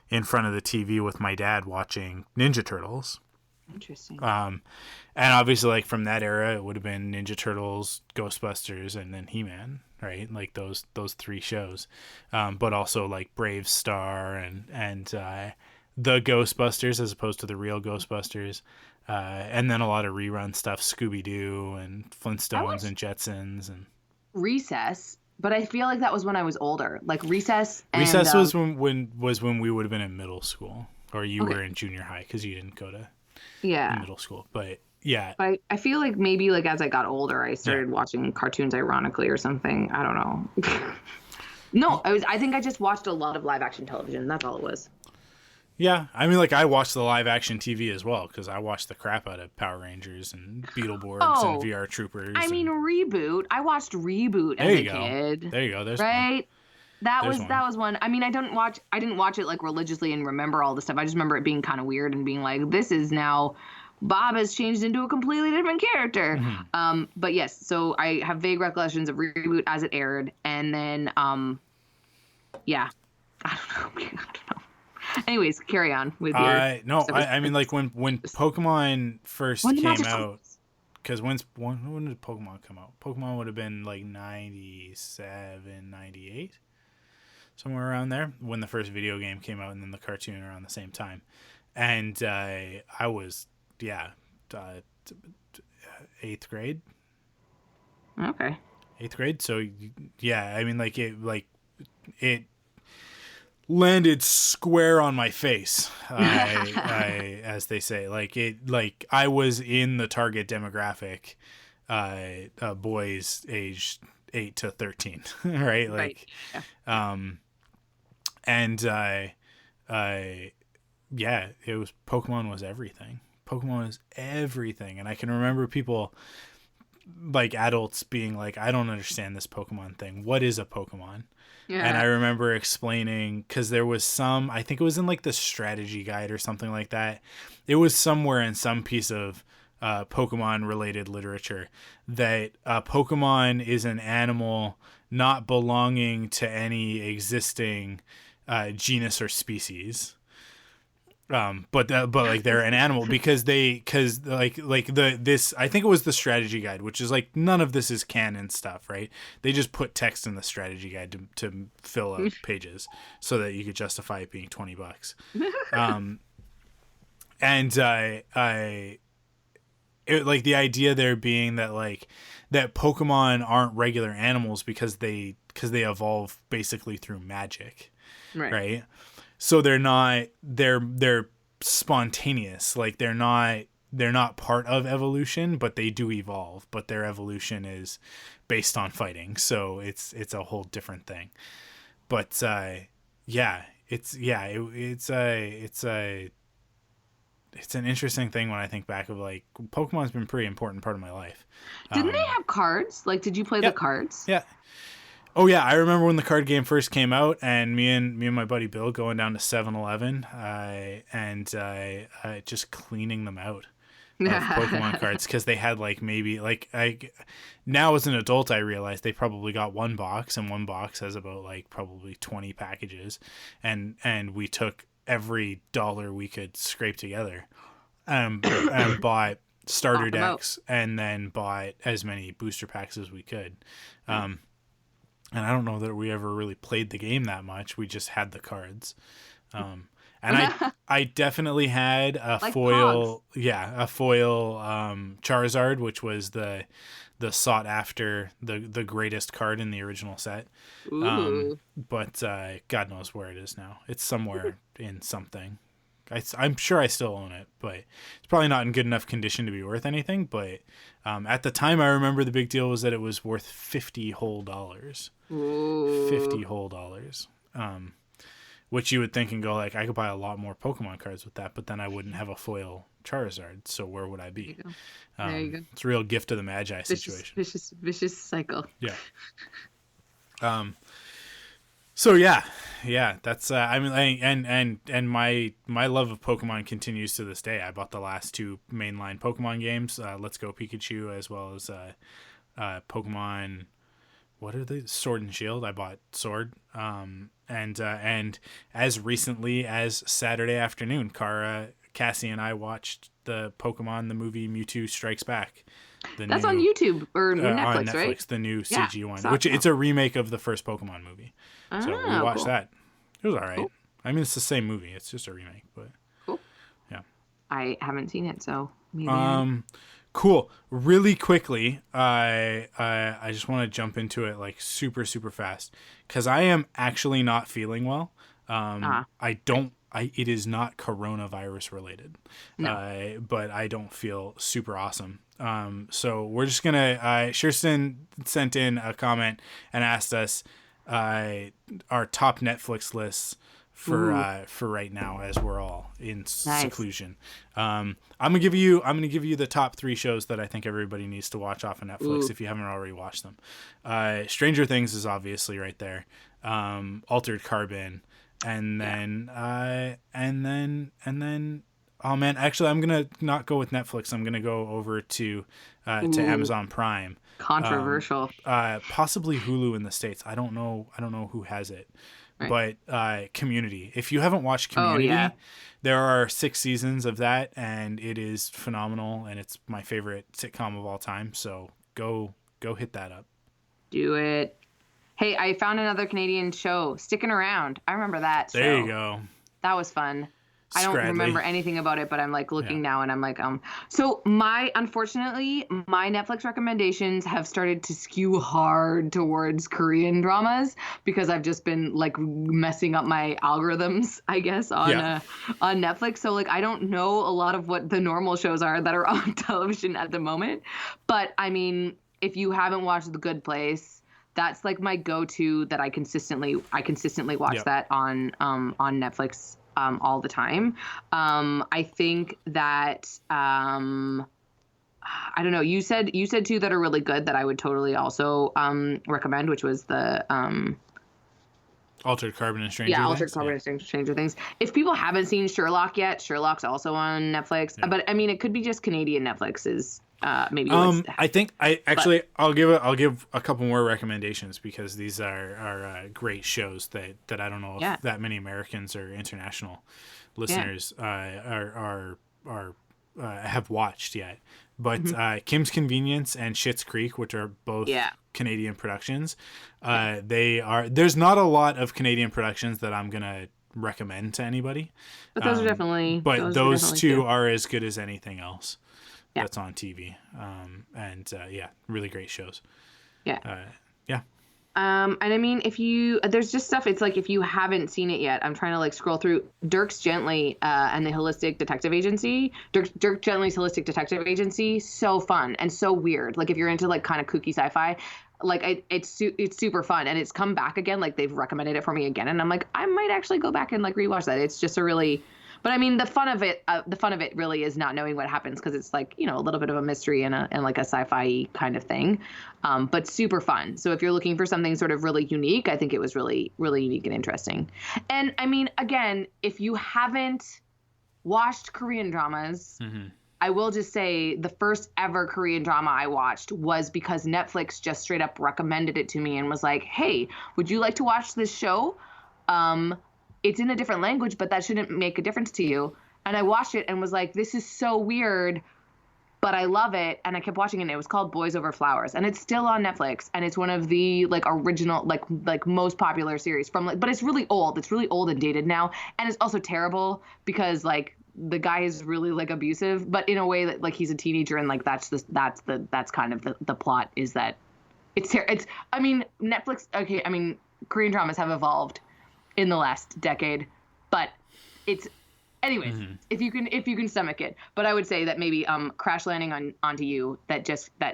S2: in front of the TV with my dad watching Ninja Turtles.
S3: Interesting.
S2: And obviously from that era, it would have been Ninja Turtles, Ghostbusters, and then He-Man, right? Those three shows. But also Brave Star and the Ghostbusters as opposed to the real Ghostbusters. And then a lot of rerun stuff, Scooby-Doo and Flintstones and Jetsons and
S3: Recess. But I feel like that was when I was older. Recess.
S2: Recess was when we would have been in middle school, or you were in junior high, because you didn't go to middle school. But yeah.
S3: But I feel like maybe as I got older, I started watching cartoons ironically or something. I don't know. No, I think I just watched a lot of live action television. That's all it was.
S2: Yeah, I mean, I watched the live action TV as well, because I watched the crap out of Power Rangers and Beetleborgs and VR Troopers.
S3: I mean, Reboot. I watched Reboot as a kid.
S2: There you go. There's
S3: right.
S2: One.
S3: That was one. I mean, I didn't watch it religiously and remember all the stuff. I just remember it being kind of weird and being this is now Bob has changed into a completely different character. But yes, so I have vague recollections of Reboot as it aired, and then yeah, I don't know. Anyways, carry on with your.
S2: No, I mean, like when Pokemon first came out, because when did Pokemon come out? Pokemon would have been like 97, 98, somewhere around there, when the first video game came out, and then the cartoon around the same time. And I was, eighth grade.
S3: Okay.
S2: Eighth grade. So yeah, I mean, like it landed square on my face. I as they say, like I was in the target demographic, boys aged 8 to 13, right? Like,
S3: yeah.
S2: And yeah, it was Pokemon was everything. Pokemon was everything, and I can remember people, like adults, being like, "I don't understand this Pokemon thing. What is a Pokemon?" Yeah. And I remember explaining, because there was some, I think it was in like the strategy guide or something like that. It was somewhere in some piece of Pokemon related literature that Pokemon is an animal not belonging to any existing genus or species. But like they're an animal because this I think it was the strategy guide, which is like none of this is canon stuff, right? They just put text in the strategy guide to fill up pages so that you could justify it being $20. And like the idea there being that like that Pokemon aren't regular animals because they evolve basically through magic, right? So they're spontaneous. Like they're not part of evolution, but they do evolve, but their evolution is based on fighting. So it's a whole different thing. But it's an interesting thing when I think back of like Pokemon's been a pretty important part of my life.
S3: Didn't they have cards? Like, did you play the cards?
S2: Yeah. Oh yeah, I remember when the card game first came out, and me and my buddy Bill going down to 7-Eleven, and just cleaning them out of Pokemon cards, because they had like maybe like now as an adult I realize they probably got one box, and one box has about like probably 20 packages, and we took every dollar we could scrape together, and bought starter decks, and then bought as many booster packs as we could. And I don't know that we ever really played the game that much. We just had the cards. And I definitely had a like foil. Pogs. Yeah, a foil Charizard, which was the sought after, the greatest card in the original set. But God knows where it is now. It's somewhere in something. I'm sure I still own it, but it's probably not in good enough condition to be worth anything. But at the time, I remember the big deal was that it was worth $50 whole. $50 whole. Which you would think and go like, I could buy a lot more Pokemon cards with that, but then I wouldn't have a foil Charizard. So where would I be?
S3: There you go.
S2: It's a real gift of the Magi situation.
S3: Vicious cycle.
S2: Yeah. So yeah, that's I mean, and my love of Pokemon continues to this day. I bought the last two mainline Pokemon games, Let's Go Pikachu, as well as Pokemon. What are they? Sword and Shield. I bought Sword. And as recently as Saturday afternoon, Cassie, and I watched the movie Mewtwo Strikes Back.
S3: That's on YouTube or Netflix,
S2: on Netflix,
S3: right?
S2: The new CG one, which it's a remake of the first Pokemon movie. So we watched that. It was all right. Cool. I mean, it's the same movie. It's just a remake, but
S3: cool.
S2: Yeah.
S3: I haven't seen it, so maybe.
S2: Cool. Really quickly, I just want to jump into it like super fast, because I am actually not feeling well. It is not coronavirus related, no. But I don't feel super awesome. So we're just gonna. Kirsten sent in a comment and asked us our top Netflix lists for right now, as we're all in seclusion. I'm gonna give you the top 3 shows that I think everybody needs to watch off of Netflix if you haven't already watched them. Stranger Things is obviously right there. Altered Carbon, and then Oh man, actually, I'm gonna not go with Netflix. I'm gonna go over to Amazon Prime.
S3: Controversial.
S2: Possibly Hulu in the States. I don't know who has it,
S3: Right.
S2: but Community. If you haven't watched
S3: Oh,
S2: Community,
S3: yeah.
S2: there are 6 seasons of that, and it is phenomenal. And it's my favorite sitcom of all time. So go hit that up.
S3: Do it. Hey, I found another Canadian show, Sticking Around. I remember that show.
S2: There you go.
S3: That was fun. I don't
S2: Scradley.
S3: remember anything about it, but I'm like looking now and I'm like, so unfortunately, my Netflix recommendations have started to skew hard towards Korean dramas because I've just been like messing up my algorithms, I guess, on Netflix. So like, I don't know a lot of what the normal shows are that are on television at the moment. But I mean, if you haven't watched The Good Place, that's like my go-to that I consistently watch that on Netflix. All the time. I think that I don't know. You said 2 that are really good that I would totally also recommend, which was the
S2: Altered Carbon and Stranger Things.
S3: Altered Carbon and Stranger Things. If people haven't seen Sherlock yet, Sherlock's also on Netflix. Yeah. But I mean, it could be just Canadian Netflix's. Maybe.
S2: I think I'll give a couple more recommendations because these are great shows that I don't know if that many Americans or international listeners are have watched yet. But Kim's Convenience and Schitt's Creek, which are both Canadian productions, there's not a lot of Canadian productions that I'm gonna recommend to anybody.
S3: But those are definitely.
S2: But those two are as good as anything else. That's on TV. Really great shows.
S3: Yeah.
S2: And
S3: I mean, there's just stuff, it's like, if you haven't seen it yet, I'm trying to like scroll through Dirk Gently, and the Holistic Detective Agency. Dirk Gently's Holistic Detective Agency. So fun and so weird. Like if you're into like kind of kooky sci-fi, like it's super fun, and it's come back again. Like they've recommended it for me again. And I'm like, I might actually go back and like rewatch that. It's just but I mean, the fun of it really is not knowing what happens, because it's like, a little bit of a mystery and like a sci-fi kind of thing, but super fun. So if you're looking for something sort of really unique, I think it was really, really unique and interesting. And I mean, again, if you haven't watched Korean dramas, I will just say the first ever Korean drama I watched was because Netflix just straight up recommended it to me and was like, hey, would you like to watch this show? It's in a different language, but that shouldn't make a difference to you. And I watched it and was like, this is so weird, but I love it. And I kept watching it, and it was called Boys Over Flowers. And it's still on Netflix. And it's one of the like original, like most popular series from but it's really old. It's really old and dated now. And it's also terrible because like the guy is really like abusive, but in a way that like he's a teenager, and like that's kind of the plot, is that it's I mean, Netflix. Okay. I mean, Korean dramas have evolved in the last decade, but it's anyways, if you can stomach it. But I would say that maybe Crash Landing Onto You, that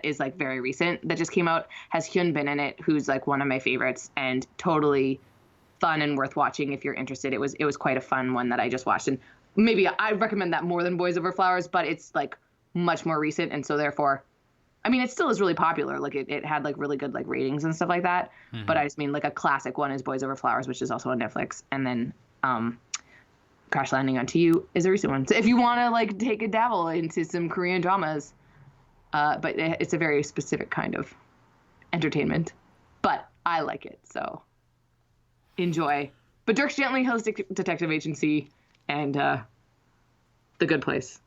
S3: is like very recent, that just came out, has Hyun Bin in it, who's like one of my favorites, and totally fun and worth watching if you're interested. It was quite a fun one that I just watched, and maybe I recommend that more than Boys Over Flowers, but it's like much more recent, and so therefore, I mean, it still is really popular. Like it had like really good like ratings and stuff like that. But I just mean like a classic one is Boys Over Flowers, which is also on Netflix. And then Crash Landing Onto You is a recent one. So if you want to like take a dabble into some Korean dramas, but it's a very specific kind of entertainment. But I like it, so enjoy. But Dirk Gently, Holistic Detective Agency, and The Good Place.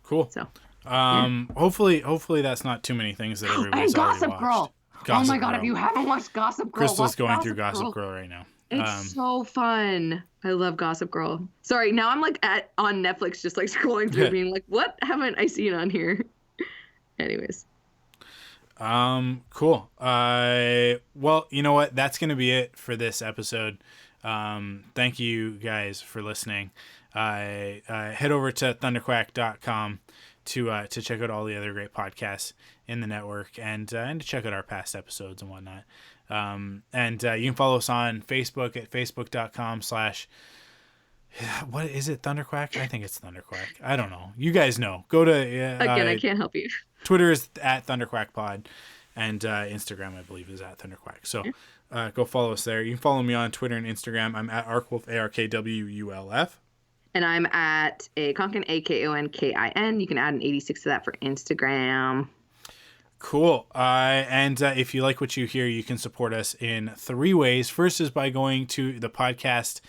S2: Cool.
S3: So.
S2: Hopefully that's not too many things that everybody's already watched.
S3: Girl.
S2: Gossip
S3: oh my God,
S2: Girl.
S3: if you haven't watched Gossip Girl,
S2: Crystal's going through Gossip Girl right now.
S3: It's so fun. I love Gossip Girl. Sorry, now I'm like on Netflix, just like scrolling through, being like, what haven't I seen on here? Anyways.
S2: Cool. Well, you know what? That's gonna be it for this episode. Thank you guys for listening. Head over to thunderquack.com to check out all the other great podcasts in the network, and to check out our past episodes and whatnot. And you can follow us on Facebook at facebook.com/ what is it, Thunderquack? I think it's Thunderquack. I don't know. You guys know. Go to
S3: again, I can't help you.
S2: Twitter is at ThunderquackPod, and Instagram, I believe, is at Thunderquack. So go follow us there. You can follow me on Twitter and Instagram. I'm at Arkwolf, ARKWULF.
S3: And I'm at Akonkin, Akonkin. You can add an 86 to that for Instagram.
S2: Cool. And if you like what you hear, you can support us in 3 ways. First is by going to the podcast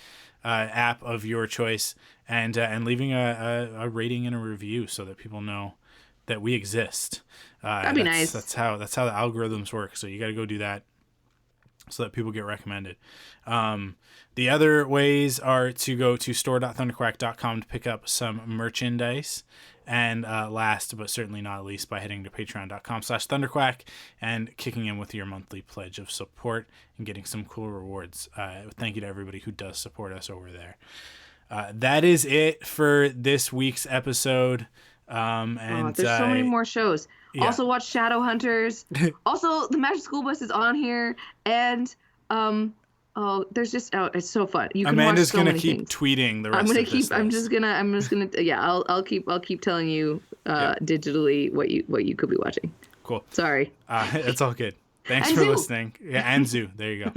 S2: app of your choice and leaving a rating and a review so that people know that we exist.
S3: That'd be nice.
S2: That's how the algorithms work. So you got to go do that so that people get recommended. The other ways are to go to store.thunderquack.com to pick up some merchandise. And last but certainly not least, by heading to patreon.com/thunderquack and kicking in with your monthly pledge of support and getting some cool rewards. Thank you to everybody who does support us over there. That is it for this week's episode. There's so many more shows. Yeah. Also watch Shadowhunters. Also, the Magic School Bus is on here. And it's so fun. You can Amanda's
S3: watch so
S2: gonna
S3: many
S2: keep
S3: things.
S2: tweeting the rest of this.
S3: I'm just gonna yeah, I'll keep telling you digitally what you could be watching.
S2: Cool.
S3: Sorry.
S2: It's all good. Thanks
S3: and
S2: for
S3: Zoo.
S2: listening. Yeah, and Zoo. There you go.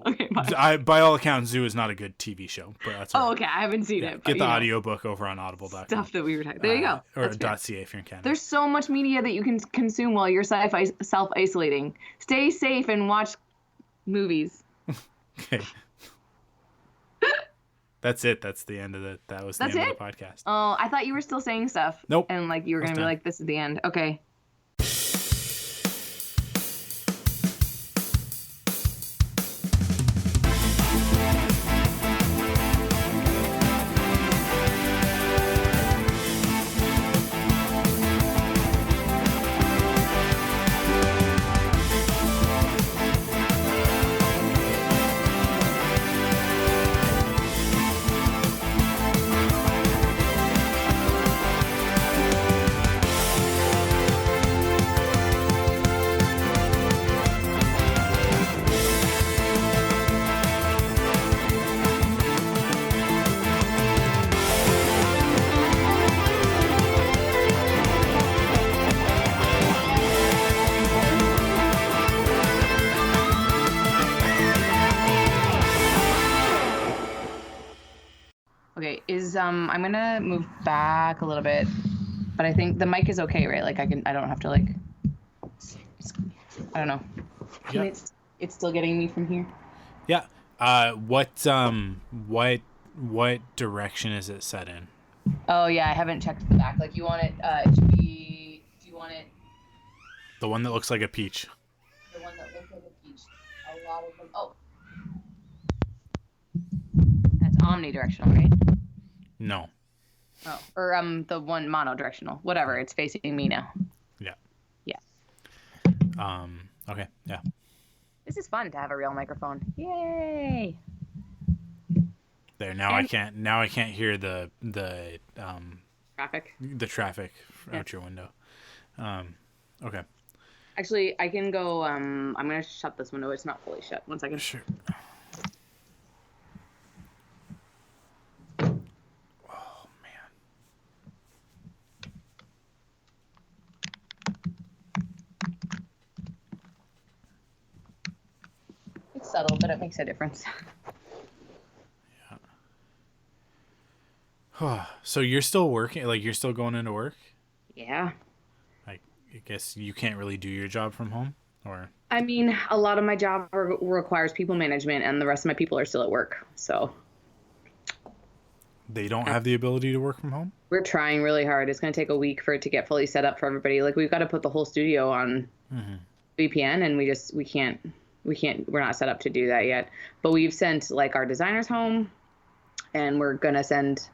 S3: Okay, bye.
S2: By all accounts, Zoo is not a good TV show, but that's all right.
S3: Okay. I haven't seen it.
S2: Get the audiobook over on audible.com.
S3: Stuff that we were talking. There you go.
S2: Or .ca if you're in Canada.
S3: There's so much media that you can consume while you're self-isolating. Stay safe and watch movies.
S2: Okay. That's it. That's the end of the. That was the end of the podcast.
S3: Oh, I thought you were still saying stuff.
S2: Nope.
S3: And like you were gonna be like, "This is the end." Okay. I'm gonna move back a little bit, but I think the mic is okay, right? Like I don't have to like, I don't know.
S2: Yeah.
S3: It's still getting me from here.
S2: Yeah. What direction is it set in?
S3: Oh yeah, I haven't checked the back. Like you want it, it should be, do you want it?
S2: The one that looks like a peach.
S3: The one that looks like a peach. A lot of them, that's omnidirectional, right?
S2: No.
S3: Oh, or the one mono-directional. Whatever, it's facing me now.
S2: Yeah.
S3: Yeah.
S2: Okay. Yeah.
S3: This is fun to have a real microphone. Yay!
S2: There. Now I can't hear the
S3: traffic.
S2: The traffic out your window. Okay.
S3: Actually, I can go. I'm gonna shut this window. It's not fully shut. 1 second.
S2: Sure.
S3: Subtle, but it makes a difference.
S2: Yeah. So you're still working? Like you're still going into work?
S3: Yeah.
S2: I guess you can't really do your job from home, or?
S3: I mean, a lot of my job requires people management, and the rest of my people are still at work. So.
S2: They don't have the ability to work from home?
S3: We're trying really hard. It's going to take a week for it to get fully set up for everybody. Like we've got to put the whole studio on VPN, and we can't. We're not set up to do that yet, but we've sent like our designers home, and we're going to send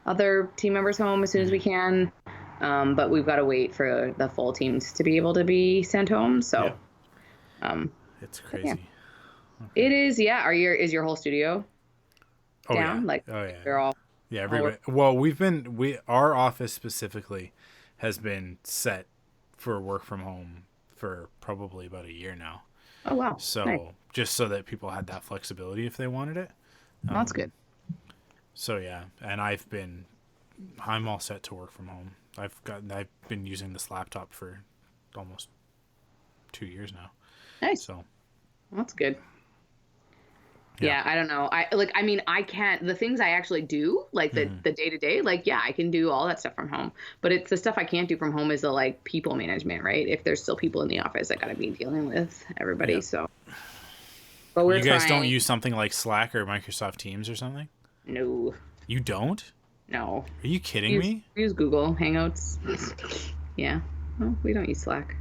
S3: other team members home as soon as we can. But we've got to wait for the full teams to be able to be sent home. So,
S2: it's crazy.
S3: Yeah. Okay. It is. Yeah. Is your whole studio down?
S2: Yeah.
S3: Like, they're all.
S2: Yeah. Everybody. Well, our office specifically has been set for work from home for probably about a year now.
S3: Oh, wow.
S2: So
S3: nice.
S2: Just so that people had that flexibility if they wanted it.
S3: That's good.
S2: So yeah, and I'm all set to work from home. I've been using this laptop for almost 2 years now.
S3: Nice.
S2: So
S3: that's good. Yeah, I don't know. I mean, I can't, the things I actually do, like the day to day, like, yeah, I can do all that stuff from home. But it's the stuff I can't do from home is the like people management, right? If there's still people in the office, I gotta be dealing with everybody.
S2: Yeah.
S3: So, but we're
S2: You guys
S3: trying.
S2: don't use something like Slack or Microsoft Teams or something?
S3: No,
S2: You don't?
S3: no.
S2: Are you kidding me?
S3: Use Google Hangouts. Yeah. No, we don't use Slack.